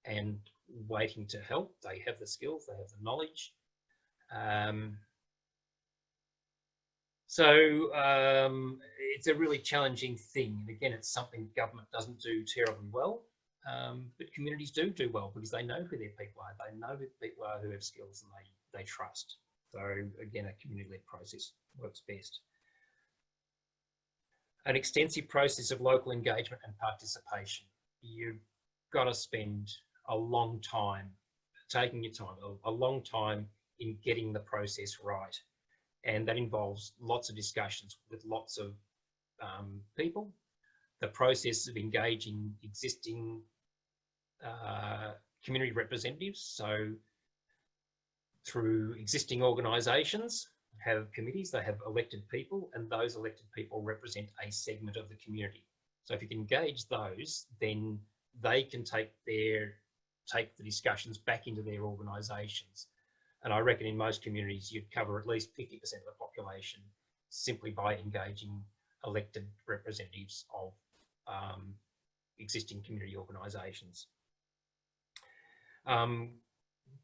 Speaker 3: and waiting to help. They have the skills, they have the knowledge. It's a really challenging thing. And again, it's something government doesn't do terribly well, but communities do well because they know who their people are. They know who the people are who have skills and they trust. So again, a community-led process works best. An extensive process of local engagement and participation. You've got to spend a long time, taking your time, a long time in getting the process right. And that involves lots of discussions with lots of people. The process of engaging existing community representatives, so through existing organisations have committees, they have elected people, and those elected people represent a segment of the community. So if you can engage those, then they can take the discussions back into their organisations. And I reckon in most communities, you'd cover at least 50% of the population simply by engaging elected representatives of existing community organisations.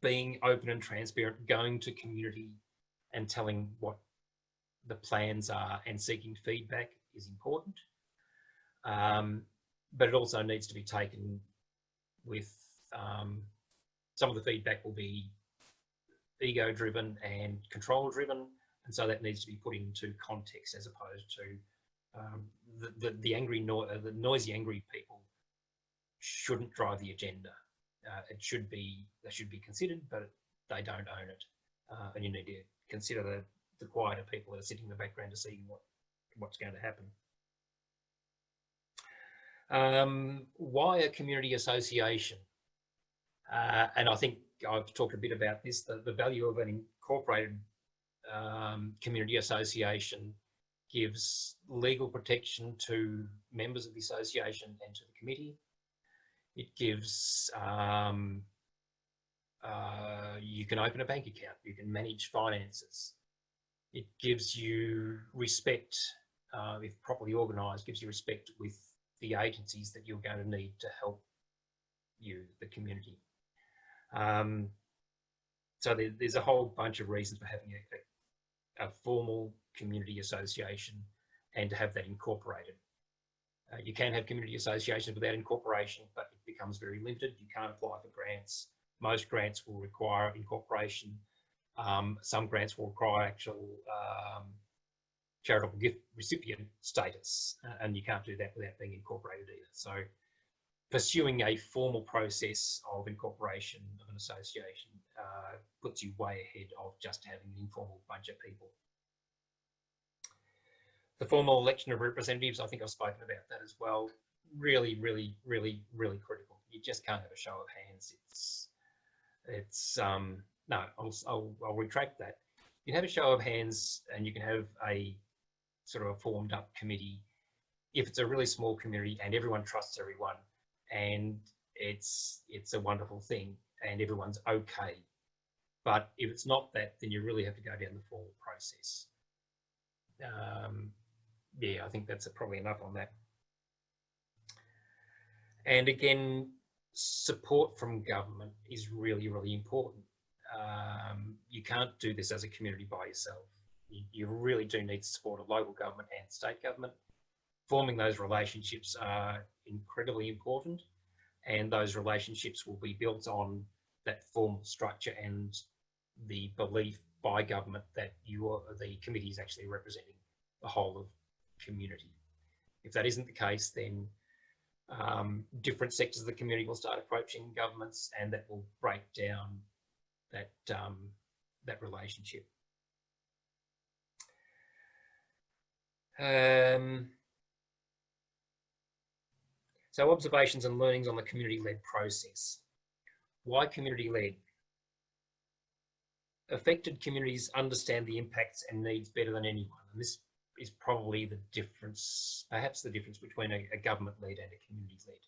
Speaker 3: Being open and transparent, going to community and telling what the plans are and seeking feedback is important. But it also needs to be taken with, some of the feedback will be ego-driven and control-driven, and so that needs to be put into context as opposed to the noisy, angry people shouldn't drive the agenda. They should be considered, but they don't own it, and you need to consider the quieter people that are sitting in the background to see what's going to happen. Why a community association? And I think I've talked a bit about this, the value of an incorporated community association gives legal protection to members of the association and to the committee. It gives, you can open a bank account, you can manage finances. It gives you respect, if properly organised, gives you respect with the agencies that you're going to need to help you, the community. So there's a whole bunch of reasons for having a formal community association and to have that incorporated. You can have community associations without incorporation, but it becomes very limited. You can't apply for grants. Most grants will require incorporation. Some grants will require actual charitable gift recipient status, and you can't do that without being incorporated either. So pursuing a formal process of incorporation of an association puts you way ahead of just having an informal bunch of people. The formal election of representatives, I think I've spoken about that as well. Really, really, really, really critical. You just can't have a show of hands. No, I'll retract that. You can have a show of hands and you can have a sort of a formed up committee if it's a really small community and everyone trusts everyone and it's a wonderful thing and everyone's okay. But if it's not that, then you really have to go down the formal process. Yeah, I think that's probably enough on that. And again, support from government is really, really important. You can't do this as a community by yourself. You really do need support of local government and state government. Forming those relationships are incredibly important, and those relationships will be built on that formal structure and the belief by government that the committee is actually representing the whole of community. If that isn't the case, then different sectors of the community will start approaching governments, and that will break down that relationship. So observations and learnings on the community-led process. Why community-led? Affected communities understand the impacts and needs better than anyone. And this is probably the difference, perhaps the difference between a government-led and a community-led.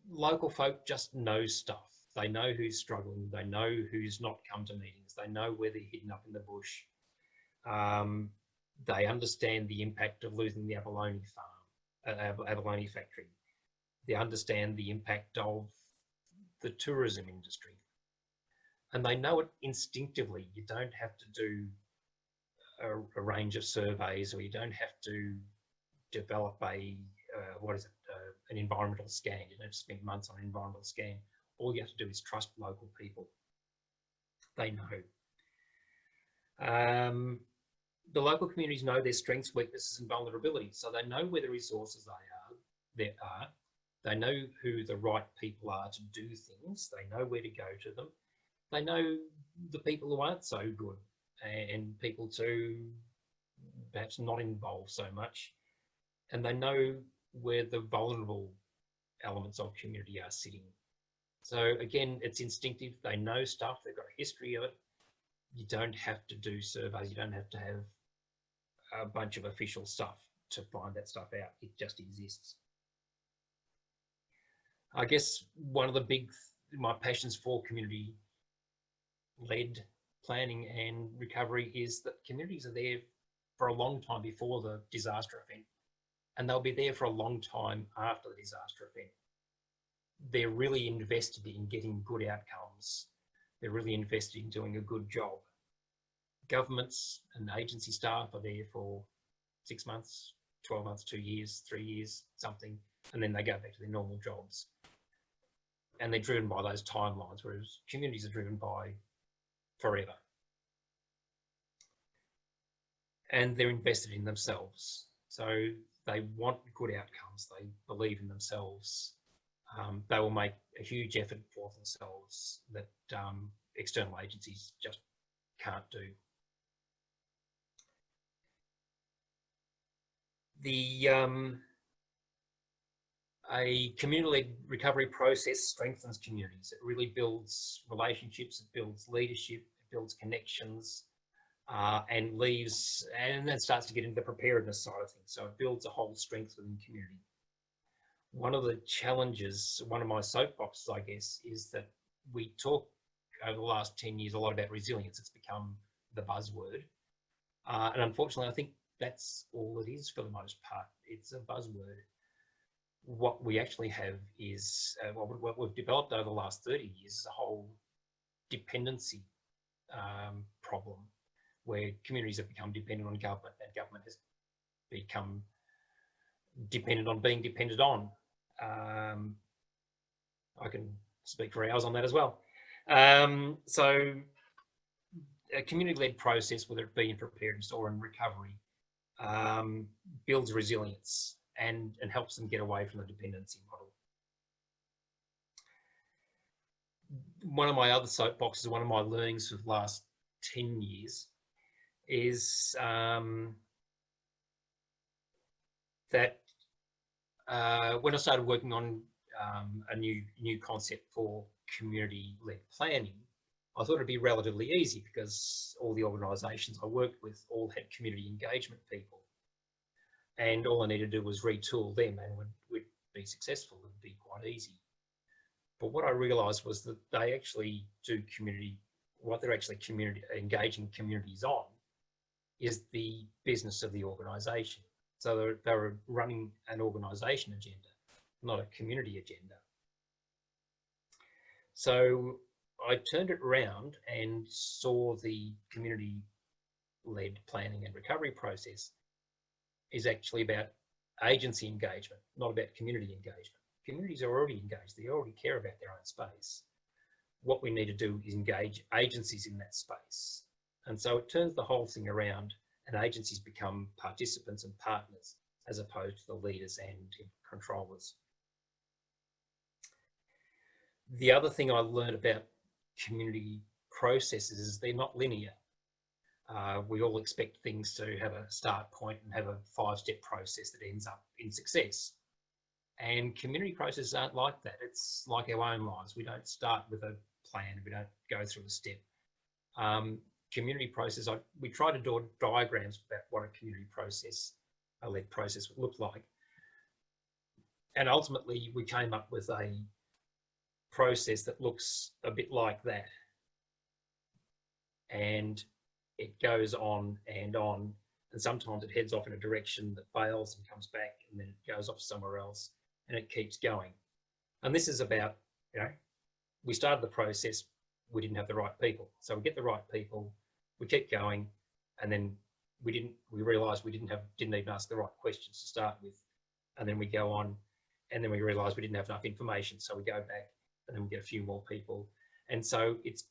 Speaker 3: Local folk just know stuff. They know who's struggling. They know who's not come to meetings. They know where they're hidden up in the bush. They understand the impact of losing the abalone farm, abalone factory. They understand the impact of the tourism industry. And they know it instinctively. You don't have to do a range of surveys, or you don't have to develop an environmental scan. You don't have to spend months on an environmental scan. All you have to do is trust local people. They know. The local communities know their strengths, weaknesses and vulnerabilities. So they know where the resources there are. They know who the right people are to do things. They know where to go to them. They know the people who aren't so good and people to perhaps not involved so much. And they know where the vulnerable elements of community are sitting. So again, it's instinctive. They know stuff. They've got a history of it. You don't have to do surveys. You don't have to have a bunch of official stuff to find that stuff out. It just exists. I guess one of my passions for community-led planning and recovery is that communities are there for a long time before the disaster event, and they'll be there for a long time after the disaster event. They're really invested in getting good outcomes. They're really invested in doing a good job. Governments and agency staff are there for 6 months, 12 months, 2 years, 3 years, something, and then they go back to their normal jobs. And they're driven by those timelines, whereas communities are driven by forever. And they're invested in themselves. So they want good outcomes. They believe in themselves. They will make a huge effort for themselves that external agencies just can't do. A community-led recovery process strengthens communities. It really builds relationships, it builds leadership, it builds connections, and then starts to get into the preparedness side of things. So it builds a whole strength within community. One of the challenges, one of my soapboxes, I guess, is that we talk over the last 10 years a lot about resilience. It's become the buzzword. And unfortunately, I think that's all it is for the most part. It's a buzzword. What we actually have is, what we've developed over the last 30 years is a whole dependency problem, where communities have become dependent on government, and government has become dependent on being depended on. I can speak for hours on that as well. So a community-led process, whether it be in preparedness or in recovery, builds resilience and helps them get away from the dependency model. One of my other soapboxes, one of my learnings for the last 10 years is that when I started working on a new concept for community-led planning, I thought it'd be relatively easy because all the organisations I worked with all had community engagement people, and all I needed to do was retool them and we'd be successful. It'd be quite easy. But what I realised was that they actually do what they're actually engaging communities on is the business of the organisation. So they were running an organisation agenda, not a community agenda. So I turned it around and saw the community-led planning and recovery process is actually about agency engagement, not about community engagement. Communities are already engaged. They already care about their own space. What we need to do is engage agencies in that space. And so it turns the whole thing around, and agencies become participants and partners as opposed to the leaders and controllers. The other thing I learned about community processes is they're not linear. We all expect things to have a start point and have a 5-step process that ends up in success. And community processes aren't like that. It's like our own lives. We don't start with a plan. We don't go through a step. Community process, we try to draw diagrams about what a community process, a led process would look like. And ultimately, we came up with a process that looks a bit like that. And it goes on, and sometimes it heads off in a direction that fails and comes back, and then it goes off somewhere else, and it keeps going. And this is about, we started the process, we didn't have the right people. So we get the right people, we keep going, and then we realised we didn't even ask the right questions to start with. And then we go on, and then we realised we didn't have enough information. So we go back, and then we get a few more people. And so it's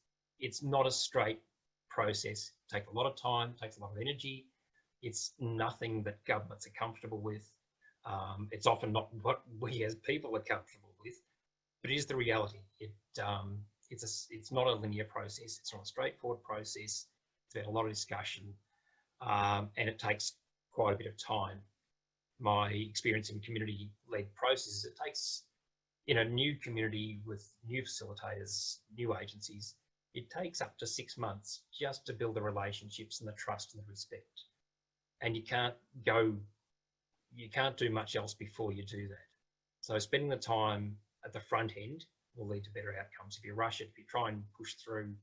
Speaker 3: not a straight process. It takes a lot of time, takes a lot of energy. It's nothing that governments are comfortable with. It's often not what we as people are comfortable with, but it is the reality. It's not a linear process. It's not a straightforward process. It's had a lot of discussion, and it takes quite a bit of time. My experience in community-led processes, it takes, in a new community with new facilitators, new agencies, it takes up to 6 months just to build the relationships and the trust and the respect. And you can't do much else before you do that. So spending the time at the front end will lead to better outcomes. If you rush it, if you try and push through,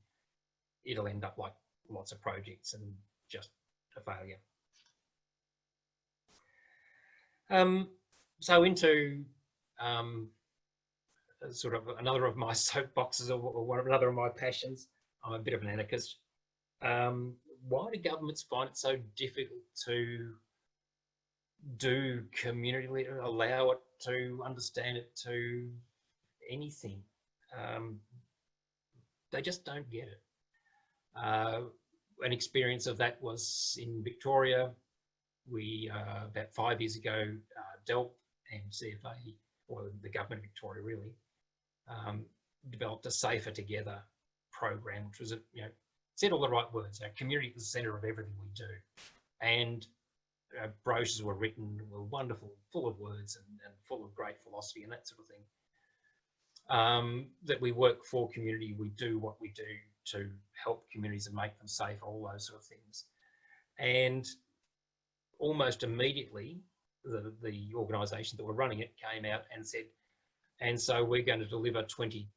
Speaker 3: it'll end up like lots of projects and just a failure. So into sort of another of my soapboxes, or another of my passions. I'm a bit of an anarchist. Why do governments find it so difficult to do community leader, allow it to understand it to anything? They just don't get it. An experience of that was in Victoria. We, about 5 years ago, DELP and CFA, or the government of Victoria really, developed a Safer Together program, which was, said all the right words. Our community is the centre of everything we do. And brochures were written, were wonderful, full of words and full of great philosophy and that sort of thing. That we work for community, we do what we do to help communities and make them safe, all those sort of things. And almost immediately, the organisation that were running it came out and said, and so we're going to deliver 20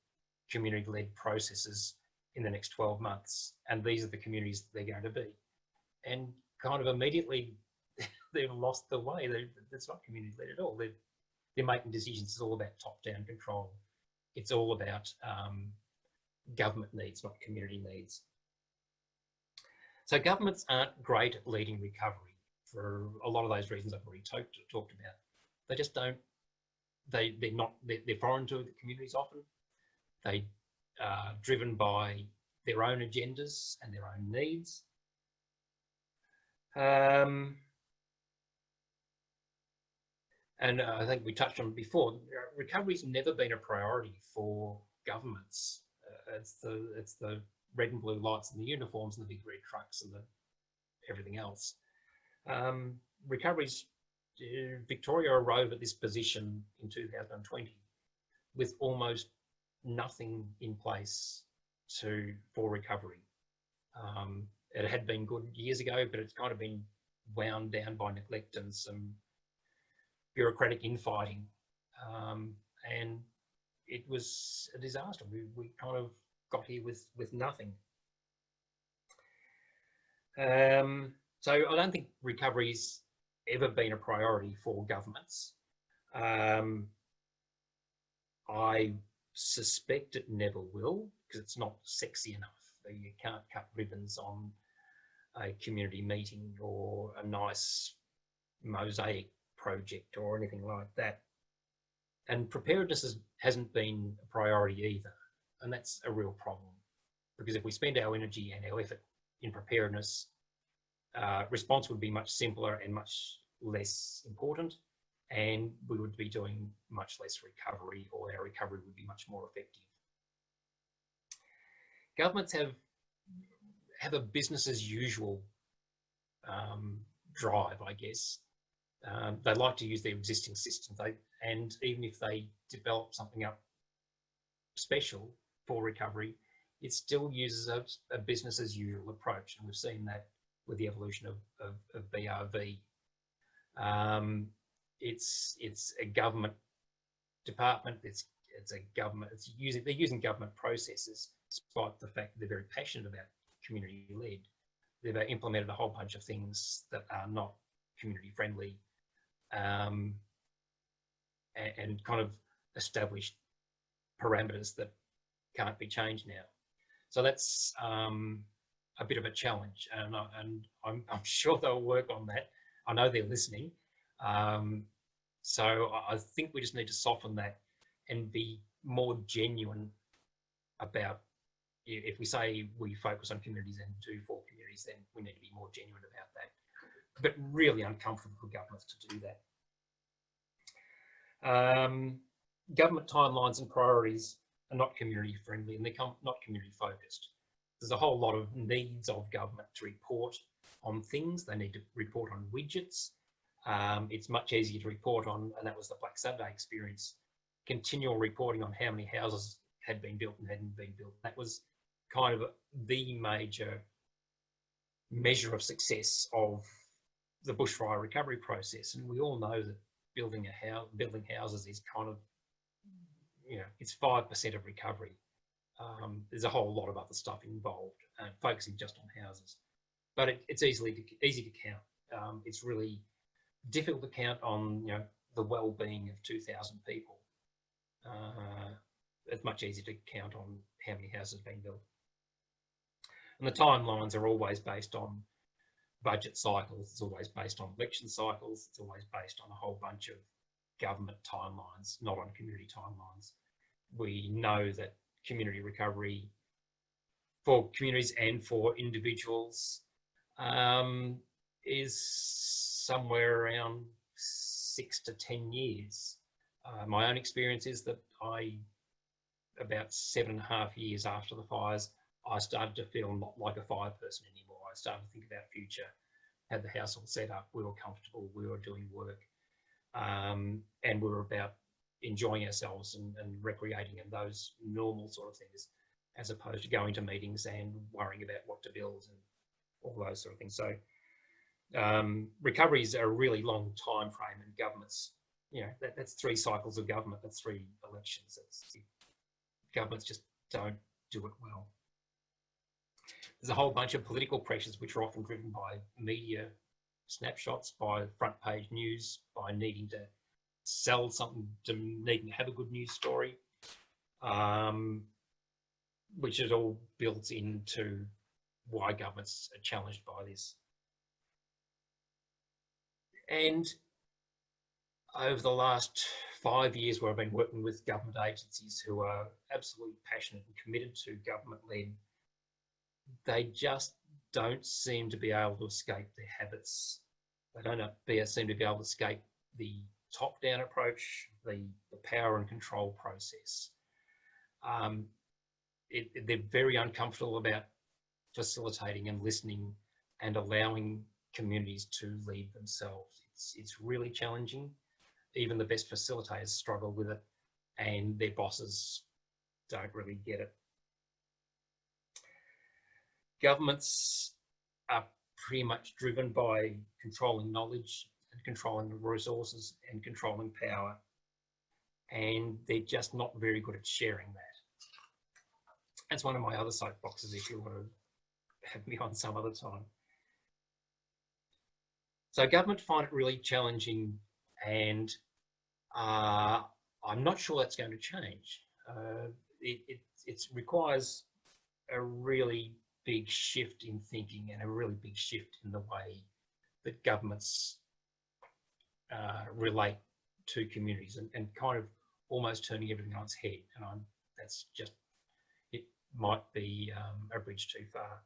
Speaker 3: community-led processes in the next 12 months, and these are the communities that they're going to be. And kind of immediately, they've lost the way. It's not community-led at all. They're making decisions. It's all about top-down control. It's all about government needs, not community needs. So governments aren't great at leading recovery for a lot of those reasons I've already talked about. They just don't. They're foreign to the communities often. They are driven by their own agendas and their own needs. And I think we touched on it before, recovery's never been a priority for governments. It's the red and blue lights and the uniforms and the big red trucks and everything else. Victoria arose at this position in 2020 with almost nothing in place for recovery. It had been good years ago, but it's kind of been wound down by neglect and some bureaucratic infighting, and it was a disaster. We kind of got here with nothing. So I don't think recovery's ever been a priority for governments. I suspect it never will, because it's not sexy enough. You can't cut ribbons on a community meeting or a nice mosaic project or anything like that. And preparedness hasn't been a priority either. And that's a real problem, because if we spend our energy and our effort in preparedness, response would be much simpler and much less important, and we would be doing much less recovery, or our recovery would be much more effective. Governments have, have a business as usual drive, I guess. They like to use their existing systems, and even if they develop something up special for recovery, it still uses a business as usual approach, and we've seen that with the evolution of BRV. It's a government department. It's a government. They're using government processes, despite the fact that they're very passionate about community-led. They've implemented a whole bunch of things that are not community-friendly, and kind of established parameters that can't be changed now. So that's a bit of a challenge, and I'm sure they'll work on that. I know they're listening. So I think we just need to soften that and be more genuine about, if we say we focus on communities and do for communities, then we need to be more genuine about that. But really uncomfortable for governments to do that. Government timelines and priorities are not community friendly, and they're not community focused. There's a whole lot of needs of government to report on things. They need to report on widgets. It's much easier to report on, and that was the Black Saturday experience, continual reporting on how many houses had been built and hadn't been built. That was kind of the major measure of success of the bushfire recovery process. And we all know that building houses is kind of, it's 5% of recovery. There's a whole lot of other stuff involved, focusing just on houses. But it's easy to count. It's really difficult to count on, the well-being of 2,000 people. It's much easier to count on how many houses have been built. And the timelines are always based on budget cycles. It's always based on election cycles. It's always based on a whole bunch of government timelines, not on community timelines. We know that community recovery for communities and for individuals is somewhere around 6 to 10 years. My own experience is that about 7.5 years after the fires, I started to feel not like a fire person anymore. I started to think about future, had the house all set up, we were comfortable, we were doing work, and we were about enjoying ourselves and recreating and those normal sort of things, as opposed to going to meetings and worrying about what to build and all those sort of things. So recoveries are a really long time frame, and governments, that's 3 cycles of government, that's 3 elections. Governments just don't do it well. There's a whole bunch of political pressures which are often driven by media snapshots, by front page news, by needing to sell something, to needing to have a good news story, which is all built into why governments are challenged by this. And over the last 5 years, where I've been working with government agencies who are absolutely passionate and committed to government-led, they just don't seem to be able to escape their habits. They don't seem to be able to escape the top-down approach, the power and control process. They're very uncomfortable about facilitating and listening and allowing communities to lead themselves. It's really challenging. Even the best facilitators struggle with it, and their bosses don't really get it. Governments are pretty much driven by controlling knowledge and controlling the resources and controlling power, and they're just not very good at sharing that. That's one of my other soapboxes if you want to have me on some other time. So government find it really challenging, and I'm not sure that's going to change. It requires a really big shift in thinking and a really big shift in the way that governments relate to communities, and kind of almost turning everything on its head. And that's just, it might be a bridge too far.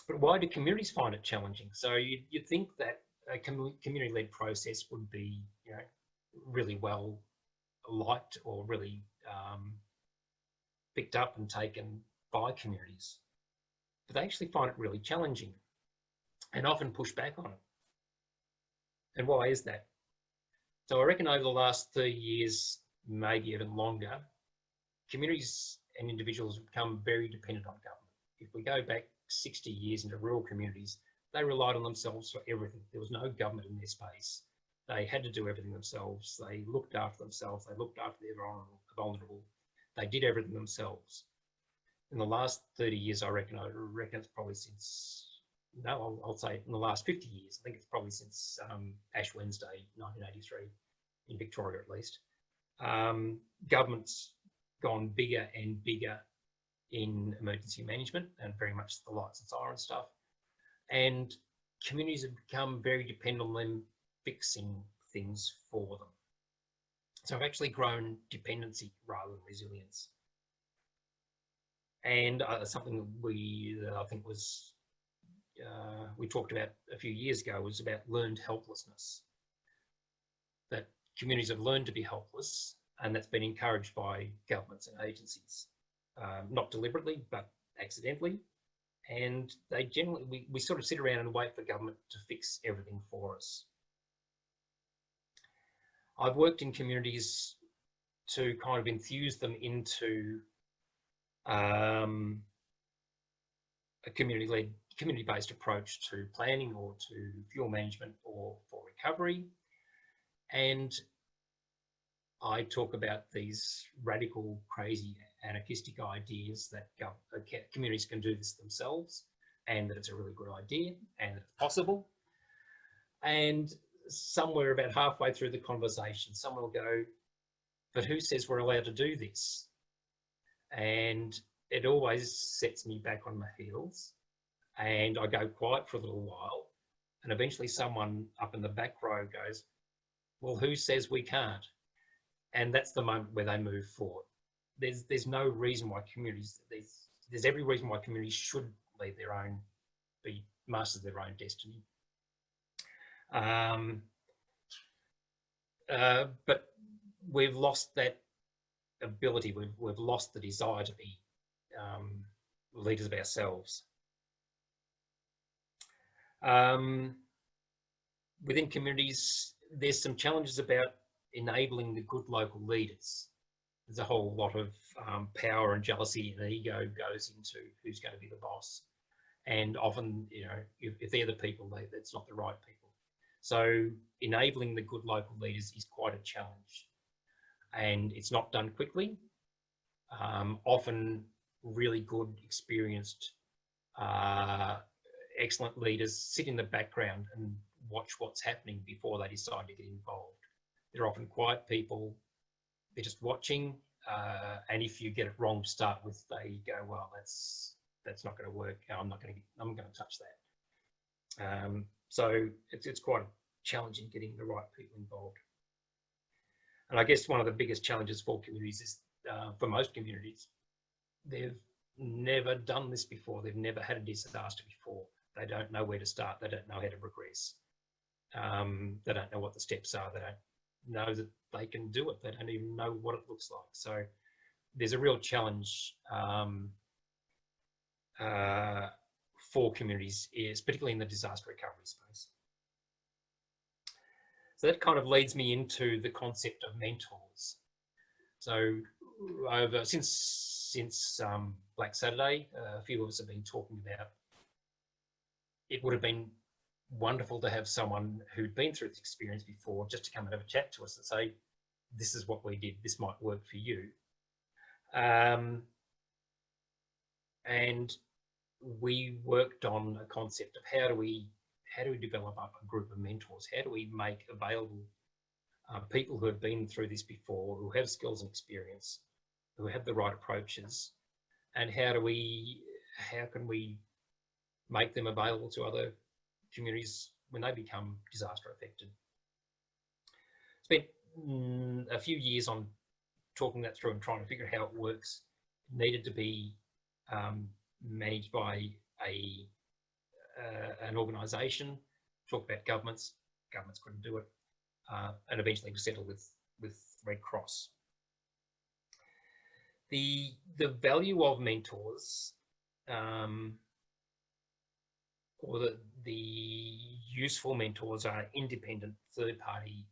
Speaker 3: But why do communities find it challenging? So you'd think that a community-led process would be, really well liked or really picked up and taken by communities. but they actually find it really challenging and often push back on it. And why is that? So I reckon over the last 30 years, maybe even longer, communities and individuals have become very dependent on government. If we go back 60 years into rural communities, they relied on themselves for everything. There was no government in their space. They had to do everything themselves. They looked after themselves. They looked after the vulnerable. They did everything themselves. In the last 30 years, I reckon it's probably since, no, I'll say in the last 50 years. I think it's probably since Ash Wednesday, 1983, in Victoria at least. Government's gone bigger and bigger in emergency management and very much the lights and siren stuff. And communities have become very dependent on them fixing things for them. So I've actually grown dependency rather than resilience. And something that I think was, we talked about a few years ago, was about learned helplessness. That communities have learned to be helpless, and that's been encouraged by governments and agencies, not deliberately, but accidentally. And they generally, we sort of sit around and wait for government to fix everything for us. I've worked in communities to kind of enthuse them into a community-led, community-based approach to planning or to fuel management or for recovery. And I talk about these radical, crazy, anarchistic ideas that communities can do this themselves, and that it's a really good idea and that it's possible. And somewhere about halfway through the conversation, someone will go, but who says we're allowed to do this? And it always sets me back on my heels, and I go quiet for a little while, and eventually someone up in the back row goes, well, who says we can't? And that's the moment where they move forward. There's no reason why communities, there's every reason why communities should lead their own, be masters of their own destiny. But we've lost that ability. We've lost the desire to be leaders of ourselves. Within communities, there's some challenges about enabling the good local leaders. There's a whole lot of power and jealousy and ego goes into who's going to be the boss. And often, you know, if they're the people, that's not the right people. So enabling the good local leaders is quite a challenge. And it's not done quickly. Often really good, experienced, excellent leaders sit in the background and watch what's happening before they decide to get involved. They're often quiet people. They're just watching, and if you get it wrong to start with, they go, well, that's not going to work. I'm going to touch that. So it's quite challenging getting the right people involved. And I guess one of the biggest challenges for communities is, for most communities, they've never done this before. They've never had a disaster before. They don't know where to start. They don't know how to progress. They don't know what the steps are. They don't know that they can do it. They don't even know what it looks like. So there's a real challenge for communities, particularly in the disaster recovery space. So that kind of leads me into the concept of mentors. So since Black Saturday, a few of us have been talking about, it would have been wonderful to have someone who'd been through this experience before just to come and have a chat to us and say, this is what we did, this might work for you. And we worked on a concept of how do we develop up a group of mentors? How do we make available people who have been through this before, who have skills and experience, who have the right approaches, and how can we make them available to other communities when they become disaster affected? Spent a few years on talking that through and trying to figure out how it works. It needed to be managed by an organisation. Talked about governments couldn't do it, and eventually we settled with Red Cross. The value of mentors or the useful mentors are independent, third-party,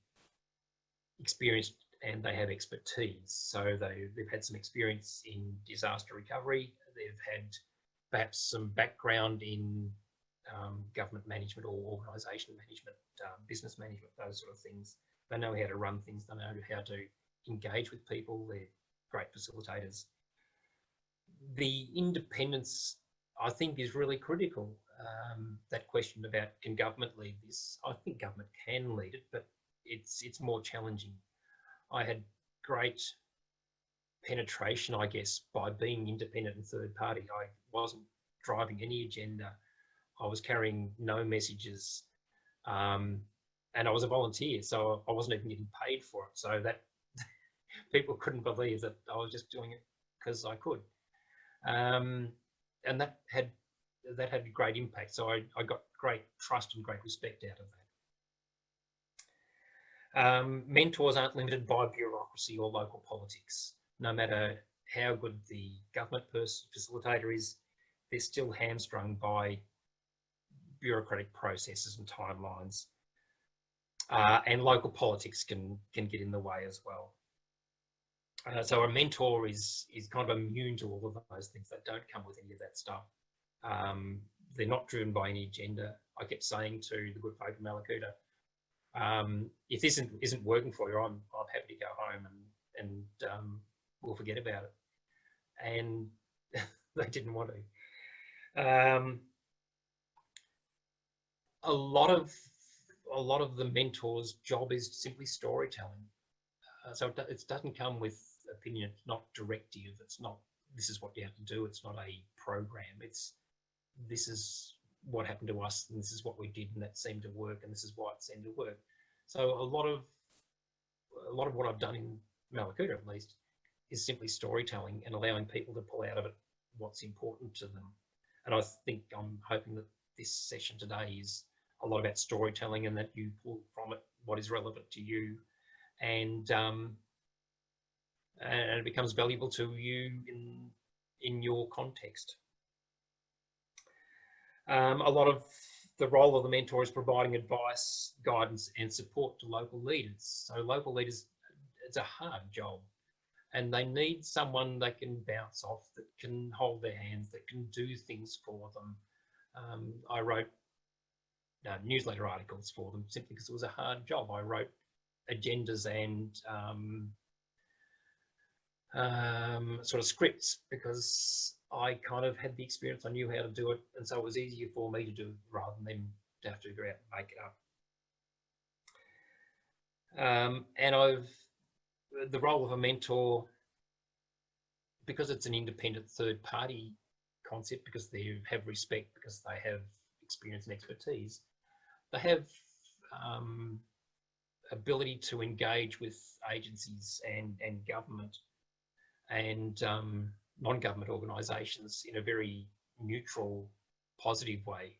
Speaker 3: experienced, and they have expertise. So they've had some experience in disaster recovery. They've had perhaps some background in government management or organisation management, business management, those sort of things. They know how to run things. They know how to engage with people. They're great facilitators. The independence, I think, is really critical. That question about, can government lead this? I think government can lead it, but it's more challenging. I had great penetration, I guess, by being independent and third party. I wasn't driving any agenda. I was carrying no messages, and I was a volunteer, so I wasn't even getting paid for it. So that people couldn't believe that I was just doing it because I could, and that had a great impact. So I got great trust and great respect out of that. Mentors aren't limited by bureaucracy or local politics. No matter how good the government facilitator is, they're still hamstrung by bureaucratic processes and timelines, and local politics can get in the way as well. So a mentor is kind of immune to all of those things. They don't come with any of that stuff. They're not driven by any agenda. I kept saying to the good folk in Mallacoota, if this isn't working for you, I'm happy to go home and we'll forget about it. And they didn't want to. A lot of the mentor's job is simply storytelling. So it doesn't come with opinion. It's not directive. It's not, this is what you have to do. It's not a program. It's, this is what happened to us, and this is what we did, and that seemed to work, and this is why it seemed to work. So a lot of what I've done in Mallacoota, at least, is simply storytelling and allowing people to pull out of it what's important to them. And I think, I'm hoping that this session today is a lot about storytelling, and that you pull from it what is relevant to you, and it becomes valuable to you in your context. A lot of the role of the mentor is providing advice, guidance, and support to local leaders. So local leaders, it's a hard job, and they need someone they can bounce off, that can hold their hands, that can do things for them. I wrote newsletter articles for them simply because it was a hard job. I wrote agendas and sort of scripts because I kind of had the experience. I knew how to do it, and so it was easier for me to do it rather than them to have to go out and make it up. And the role of a mentor, because it's an independent third party concept, because they have respect, because they have experience and expertise, they have ability to engage with agencies and government and non-government organisations in a very neutral, positive way.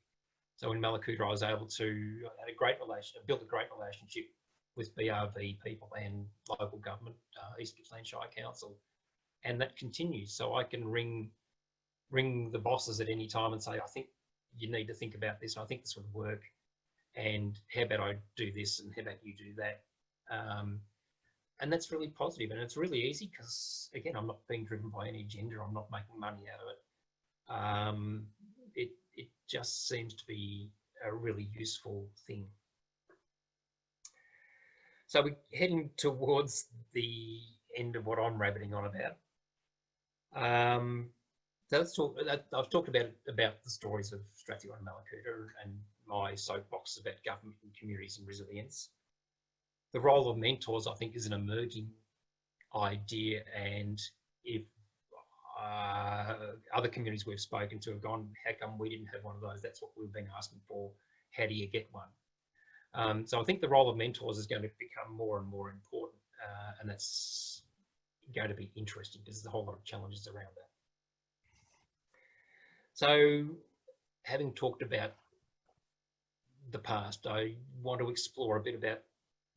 Speaker 3: So in Mallacoota, I was able to build a great relationship with BRV people and local government, East Gippsland Shire Council, and that continues. So I can ring the bosses at any time and say, I think you need to think about this, and I think this would work, and how about I do this, and how about you do that? And that's really positive, and it's really easy because, again, I'm not being driven by any agenda. I'm not making money out of it. It just seems to be a really useful thing. So we're heading towards the end of what I'm rabbiting on about. So let's talk. I've talked about the stories of Strathewen and Mallacoota and my soapbox about government and communities and resilience. The role of mentors, I think, is an emerging idea, and if other communities we've spoken to have gone, how come we didn't have one of those? That's what we've been asking for. How do you get one? So I think the role of mentors is going to become more and more important, and that's going to be interesting because there's a whole lot of challenges around that. So, having talked about the past, I want to explore a bit about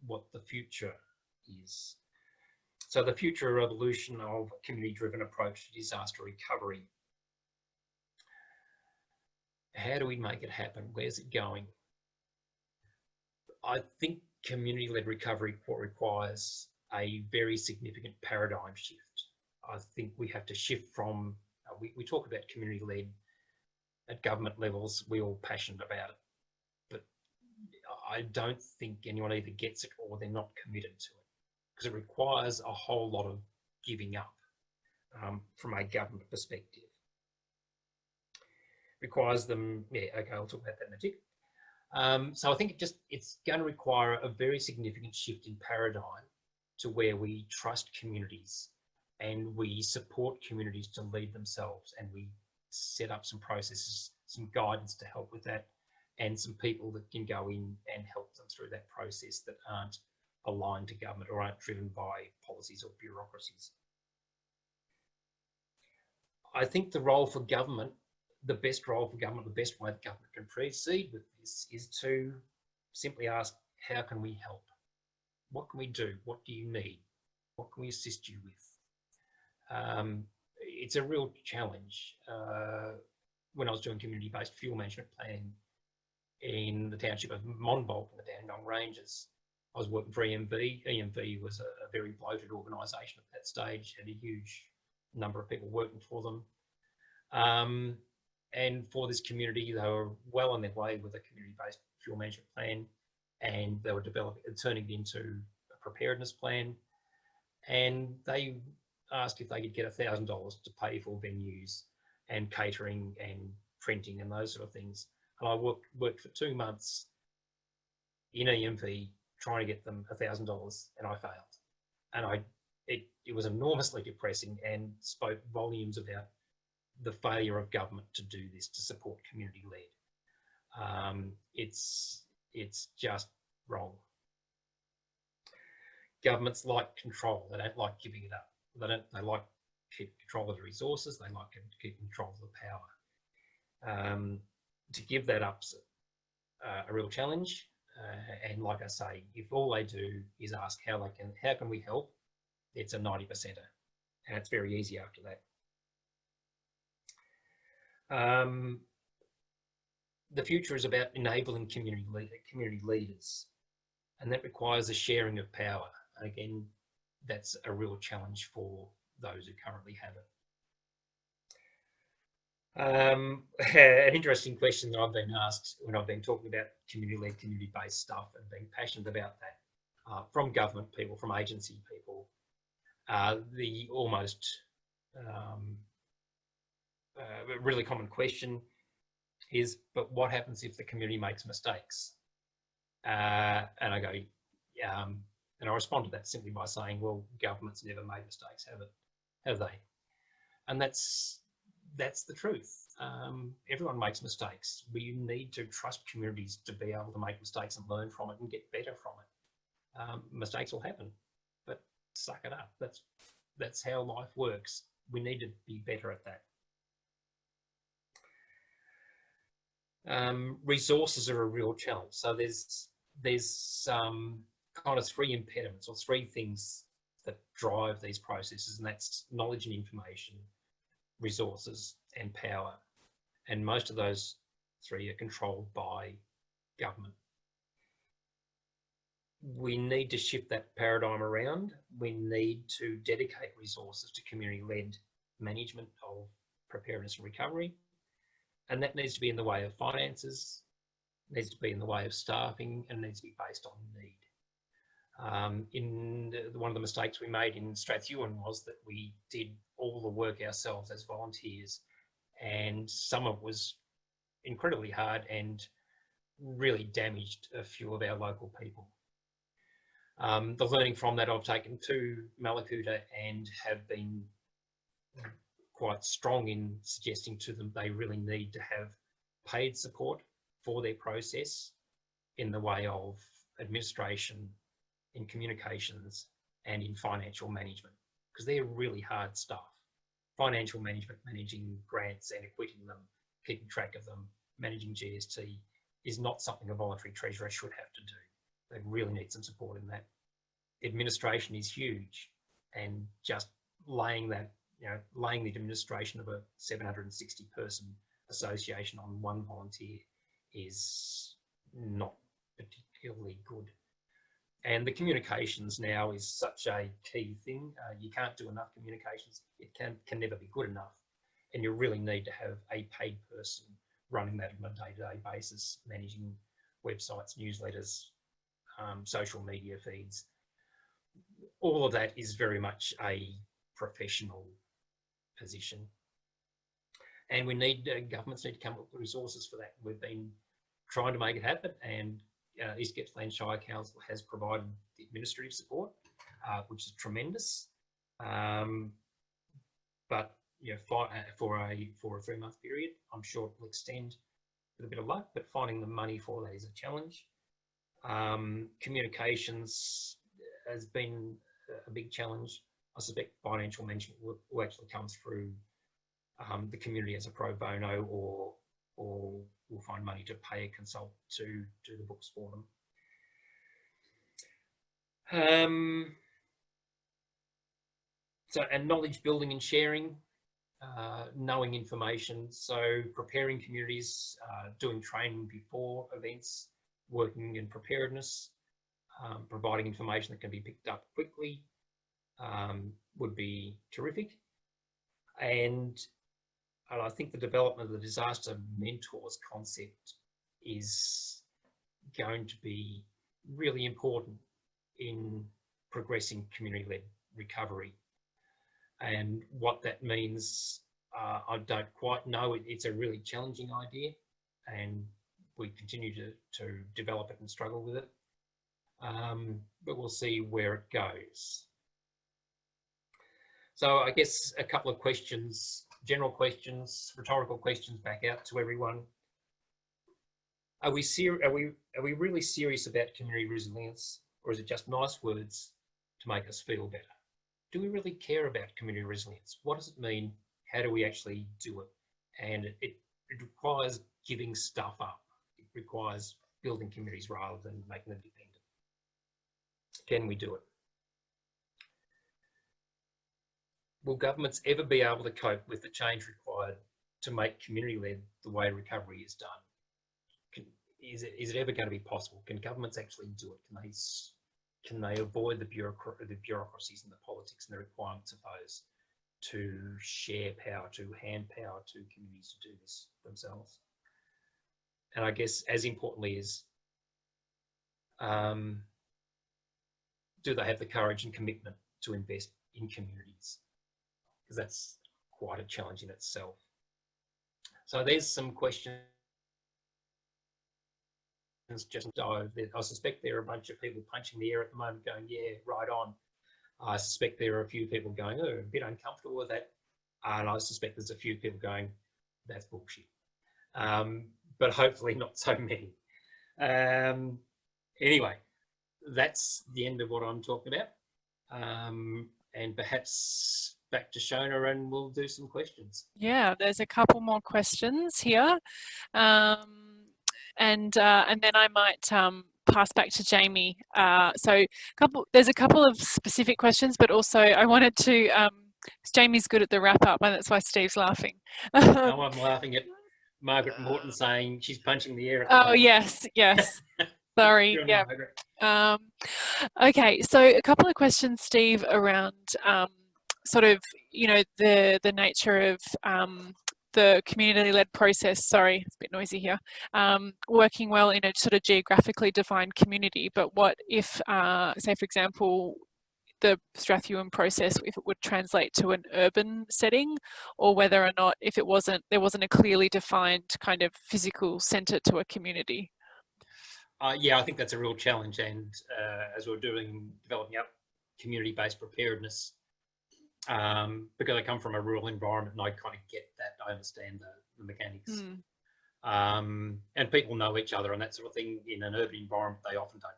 Speaker 3: what the future is. So the future evolution of a community-driven approach to disaster recovery. How do we make it happen? Where's it going? I think community-led recovery requires a very significant paradigm shift. I think we have to shift from, we talk about community-led at government levels, we're all passionate about it, but I don't think anyone either gets it or they're not committed to it, because it requires a whole lot of giving up from a government perspective. Requires them, yeah, okay, I'll talk about that in a tick. So I think it's going to require a very significant shift in paradigm to where we trust communities and we support communities to lead themselves, and we set up some processes, some guidance to help with that, and some people that can go in and help them through that process that aren't aligned to government or aren't driven by policies or bureaucracies. I think the role for government, the best role for government, the best way that government can proceed with this is to simply ask, how can we help? What can we do? What do you need? What can we assist you with? It's a real challenge. When I was doing community-based fuel management planning in the township of Monbulk in the Dandenong Ranges, I was working for EMV. EMV was a very bloated organisation at that stage, had a huge number of people working for them. And for this community, they were well on their way with a community-based fuel management plan, and they were developing and turning it into a preparedness plan. And they asked if they could get $1,000 to pay for venues and catering and printing and those sort of things. And I worked for 2 months in EMV trying to get them $1,000, and I failed. And it was enormously depressing and spoke volumes about the failure of government to do this, to support community-led. It's just wrong. Governments like control. They don't like giving it up. They like keep control of the resources. They like to keep control of the power. To give that up's a real challenge. And like I say, if all they do is ask how can we help, it's a 90%er, and it's very easy after that. The future is about enabling community leaders, and that requires a sharing of power. And again, that's a real challenge for those who currently have it. An interesting question that I've been asked when I've been talking about community-led, community-based stuff and being passionate about that from government people, from agency people, the almost a really common question is, but what happens if the community makes mistakes? And I go, and I respond to that simply by saying, well, governments never made mistakes, have they? And that's the truth. Everyone makes mistakes. We need to trust communities to be able to make mistakes and learn from it and get better from it. Mistakes will happen, but suck it up. That's how life works. We need to be better at that. Resources are a real challenge. So there's kind of 3 impediments or 3 things that drive these processes, and that's knowledge and information, resources, and power. And most of those 3 are controlled by government. We need to shift that paradigm around. We need to dedicate resources to community-led management of preparedness and recovery. And that needs to be in the way of finances, needs to be in the way of staffing, and needs to be based on need. One of the mistakes we made in Strathewen was that we did all the work ourselves as volunteers, and some of it was incredibly hard and really damaged a few of our local people. The learning from that I've taken to Mallacoota and have been quite strong in suggesting to them they really need to have paid support for their process in the way of administration, in communications, and in financial management, because they're really hard stuff. Financial management, managing grants and equiting them, keeping track of them, managing GST is not something a voluntary treasurer should have to do. They really need some support in that. Administration is huge, and just laying the administration of a 760 person association on one volunteer is not particularly good. And the communications now is such a key thing. You can't do enough communications. It can never be good enough. And you really need to have a paid person running that on a day-to-day basis, managing websites, newsletters, social media feeds. All of that is very much a professional position. And we need, governments need to come up with resources for that. We've been trying to make it happen, and East Gippsland Shire Council has provided the administrative support, which is tremendous. But you know, for a 3-month period, I'm sure it will extend with a bit of luck. But finding the money for that is a challenge. Communications has been a big challenge. I suspect financial management will actually come through the community as a pro bono, or we'll find money to pay a consultant to do the books for them. And knowledge building and sharing, knowing information. So preparing communities, doing training before events, working in preparedness, providing information that can be picked up quickly would be terrific. And I think the development of the disaster mentors concept is going to be really important in progressing community-led recovery. And what that means, I don't quite know. It's a really challenging idea, and we continue to develop it and struggle with it. But we'll see where it goes. So I guess a couple of questions, general questions, rhetorical questions back out to everyone. Are we really serious about community resilience, or is it just nice words to make us feel better? Do we really care about community resilience? What does it mean? How do we actually do it? And it requires giving stuff up. It requires building communities rather than making them dependent. Can we do it? Will governments ever be able to cope with the change required to make community-led the way recovery is done? Is it ever going to be possible? Can governments actually do it? Can they avoid the bureaucracies and the politics and the requirements of those to share power, to hand power to communities to do this themselves? And I guess as importantly is, do they have the courage and commitment to invest in communities? Because that's quite a challenge in itself. So there's some questions. Just dive. I suspect there are a bunch of people punching the air at the moment going, yeah, right on. I suspect there are a few people going, oh, a bit uncomfortable with that. And I suspect there's a few people going, that's bullshit. But hopefully not so many. Anyway, that's the end of what I'm talking about. And perhaps back to Shona and we'll do some questions.
Speaker 2: Yeah, there's a couple more questions here. And then I might pass back to Jamie. There's a couple of specific questions, but also I wanted to, Jamie's good at the wrap up, and that's why Steve's laughing.
Speaker 3: No, I'm laughing at Margaret Morton saying she's punching the air at the moment.
Speaker 2: Yes. Sorry, yeah. Okay, so a couple of questions, Steve, around sort of, you know, the nature of the community-led process, sorry, it's a bit noisy here, working well in a sort of geographically defined community, but what if, say for example, the Strathewen process, if it would translate to an urban setting, or whether or not if there wasn't a clearly defined kind of physical centre to a community?
Speaker 3: Yeah, I think that's a real challenge, and as we're developing up community-based preparedness, because I come from a rural environment and I kind of get that, I understand the mechanics. And people know each other and that sort of thing. In an urban environment, they often don't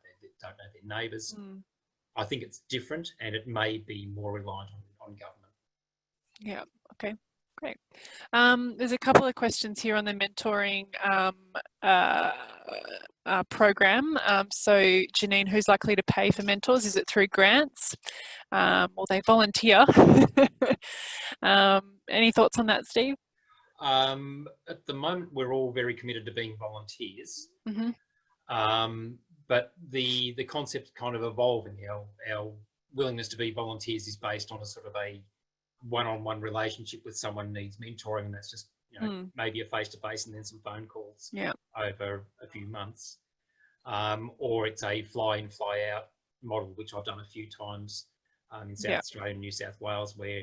Speaker 3: know their neighbours. I think it's different, and it may be more reliant on government. Yeah,
Speaker 2: okay, great. There's a couple of questions here on the mentoring program. So Janine, who's likely to pay for mentors? Is it through grants? Or they volunteer? Any thoughts on that, Steve?
Speaker 3: At the moment, we're all very committed to being volunteers.
Speaker 2: Mm-hmm.
Speaker 3: But the concept kind of evolving. Our willingness to be volunteers is based on a sort of a one-on-one relationship with someone who needs mentoring, and that's just, you know, maybe a face-to-face and then some phone calls over a few months. Or it's a fly-in, fly-out model, which I've done a few times in South Australia and New South Wales, where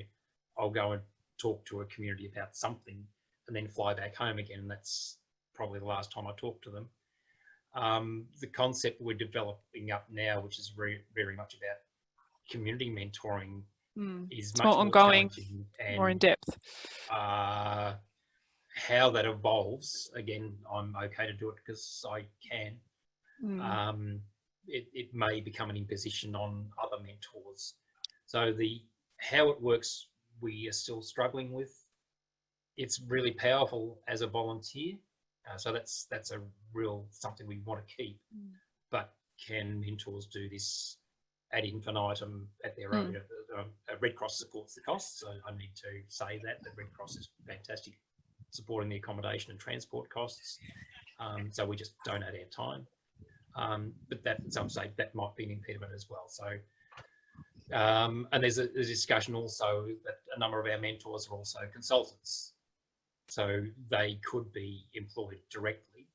Speaker 3: I'll go and talk to a community about something and then fly back home again, and that's probably the last time I talk to them. The concept we're developing up now, which is very, very much about community mentoring, is
Speaker 2: it's
Speaker 3: much
Speaker 2: more ongoing,
Speaker 3: and
Speaker 2: more in depth.
Speaker 3: How that evolves, again, I'm okay to do it because I can. It may become an imposition on other mentors. So how it works, we are still struggling with. It's really powerful as a volunteer. So that's a real something we want to keep. But can mentors do this ad infinitum at their own? Red Cross supports the costs, so I need to say that Red Cross is fantastic supporting the accommodation and transport costs. So we just donate our time. But that, some say, that might be an impediment as well. So, and there's a discussion also that a number of our mentors are also consultants. So they could be employed directly.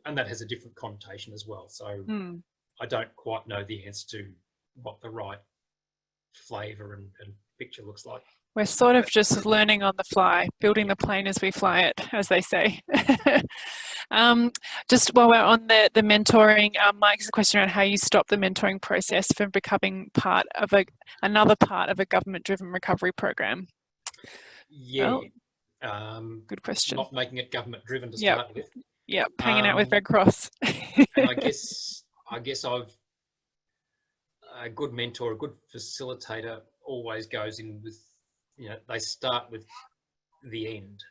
Speaker 3: And that has a different connotation as well. So I don't quite know the answer to what the right flavour and picture looks like.
Speaker 2: We're sort of just learning on the fly, building the plane as we fly it, as they say. Just while we're on the mentoring, Mike has a question around how you stop the mentoring process from becoming part of another part of a government-driven recovery program.
Speaker 3: Yeah.
Speaker 2: Well, good question.
Speaker 3: Not making it government-driven to start with.
Speaker 2: Yeah, hanging out with Red Cross.
Speaker 3: And I guess I've a good mentor, a good facilitator always goes in with, you know, they start with the end.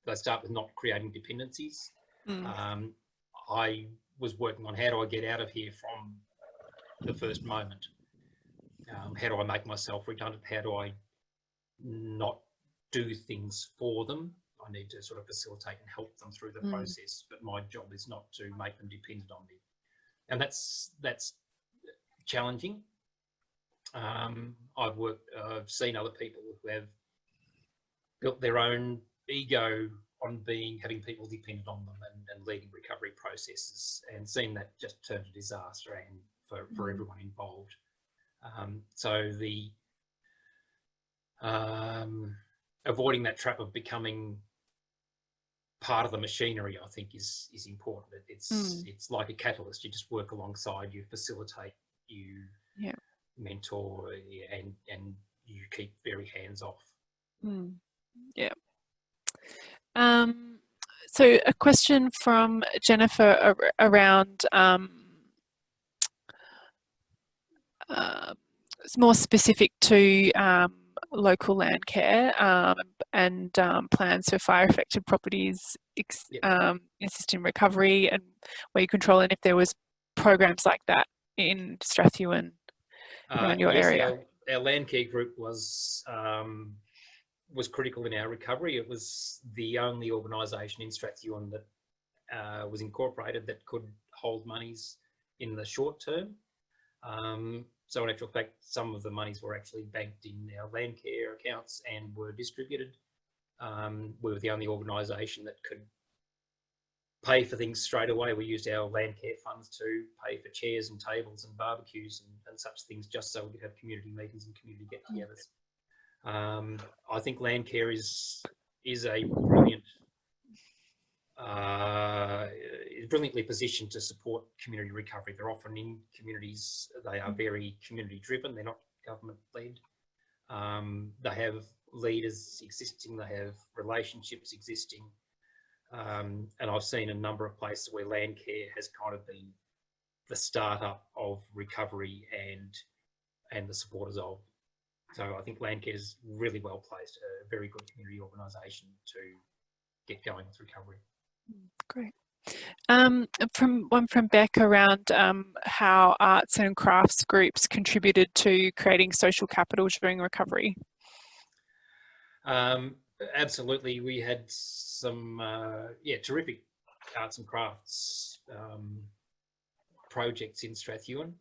Speaker 3: They start with not creating dependencies. I was working on how do I get out of here from the first moment? How do I make myself redundant? How do I not do things for them? I need to sort of facilitate and help them through the process, but my job is not to make them dependent on me. And that's challenging. I've seen other people who have built their own ego on having people dependent on them and leading recovery processes, and seen that just turn to disaster and for everyone involved. So the avoiding that trap of becoming part of the machinery, I think, is important. It's like a catalyst. You just work alongside, you facilitate, you mentor, and you keep very hands off.
Speaker 2: Yeah. So a question from Jennifer around it's more specific to local land care and plans for fire affected properties, assist in recovery, and where you control, and if there was programs like that in Strathewen around your area.
Speaker 3: Our land care group was critical in our recovery. It was the only organisation in Strathewen that was incorporated that could hold monies in the short term. So in actual fact, some of the monies were actually banked in our land care accounts and were distributed. We were the only organisation that could pay for things straight away. We used our land care funds to pay for chairs and tables and barbecues and such things, just so we could have community meetings and community get-togethers. I think land care is a brilliant, brilliantly positioned to support community recovery. They're often in communities. They are very community driven. They're not government led. They have leaders existing. They have relationships existing. And I've seen a number of places where land care has kind of been the startup of recovery and the supporters of. So I think land care is really well placed, a very good community organisation to get going with recovery.
Speaker 2: Great. From Beck around how arts and crafts groups contributed to creating social capital during recovery.
Speaker 3: Absolutely. We had some, terrific arts and crafts projects in Strathewen.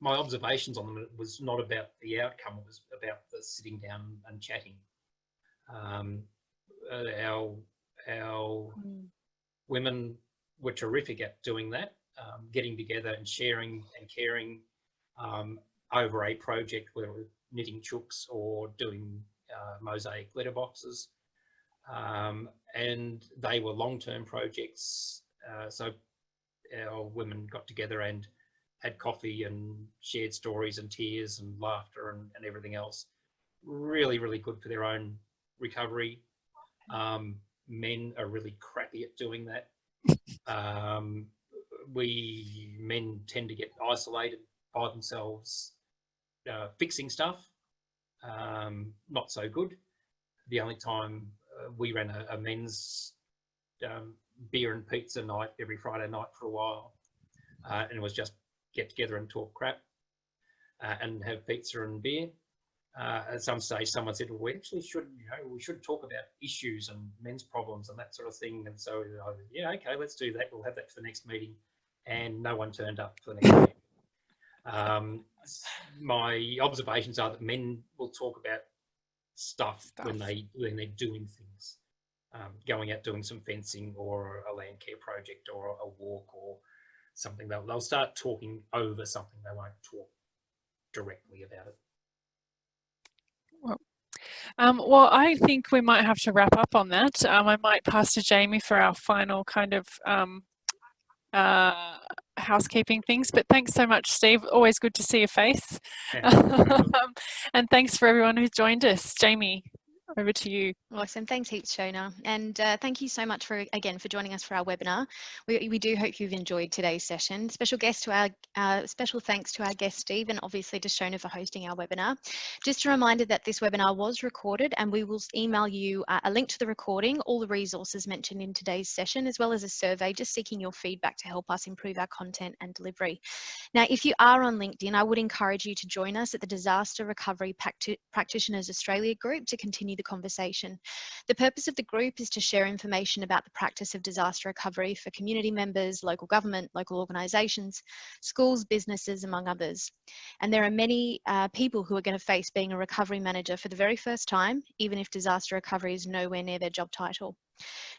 Speaker 3: My observations on them was not about the outcome, it was about the sitting down and chatting. Our women were terrific at doing that, getting together and sharing and caring over a project, whether it was knitting chooks or doing mosaic letterboxes. And they were long-term projects, so our women got together and had coffee and shared stories and tears and laughter and everything else. Really, really good for their own recovery. Men are really crappy at doing that. Men tend to get isolated by themselves, fixing stuff. Not so good. The only time we ran a men's beer and pizza night every Friday night for a while, and it was just get together and talk crap and have pizza and beer. At some stage, someone said, well, we actually should, we should talk about issues and men's problems and that sort of thing. And so, yeah, okay, let's do that. We'll have that for the next meeting. And no one turned up for the next meeting. My observations are that men will talk about stuff. when they're doing things, going out doing some fencing or a land care project or a walk or something. They'll start talking over something. They won't talk directly about it.
Speaker 2: Well, I think we might have to wrap up on that. I might pass to Jamie for our final kind of housekeeping things, but thanks so much, Steve. Always good to see your face.
Speaker 3: Yeah.
Speaker 2: And thanks for everyone who's joined us. Jamie, over to you.
Speaker 1: Awesome. Thanks heaps, Shona. And thank you so much for joining us for our webinar. We do hope you've enjoyed today's session. Special thanks to our guest, Steve, and obviously to Shona for hosting our webinar. Just a reminder that this webinar was recorded, and we will email you a link to the recording, all the resources mentioned in today's session, as well as a survey just seeking your feedback to help us improve our content and delivery. Now, if you are on LinkedIn, I would encourage you to join us at the Disaster Recovery Practitioners Australia group to continue the conversation. The purpose of the group is to share information about the practice of disaster recovery for community members, local government, local organisations, schools, businesses, among others. And there are many people who are going to face being a recovery manager for the very first time, even if disaster recovery is nowhere near their job title.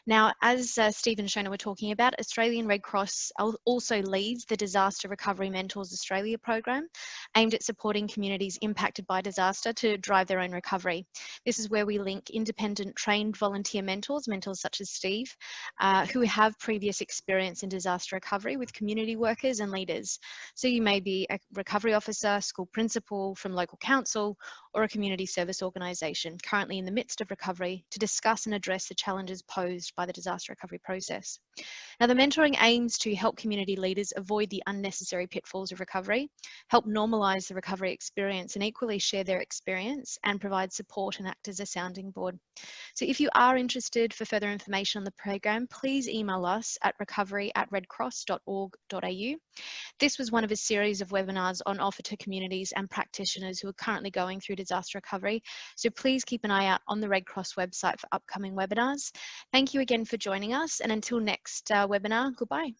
Speaker 1: Now, as Steve and Shona were talking about, Australian Red Cross also leads the Disaster Recovery Mentors Australia program, aimed at supporting communities impacted by disaster to drive their own recovery. This is where we link independent trained volunteer mentors such as Steve, who have previous experience in disaster recovery with community workers and leaders. So you may be a recovery officer, school principal from local council, or a community service organisation currently in the midst of recovery to discuss and address the challenges posed by the disaster recovery process. Now, the mentoring aims to help community leaders avoid the unnecessary pitfalls of recovery, help normalise the recovery experience, and equally share their experience and provide support and act as a sounding board. So if you are interested for further information on the program, please email us at recovery@redcross.org.au. This was one of a series of webinars on offer to communities and practitioners who are currently going through disaster recovery. So please keep an eye out on the Red Cross website for upcoming webinars. Thank you again for joining us, and until next webinar, goodbye.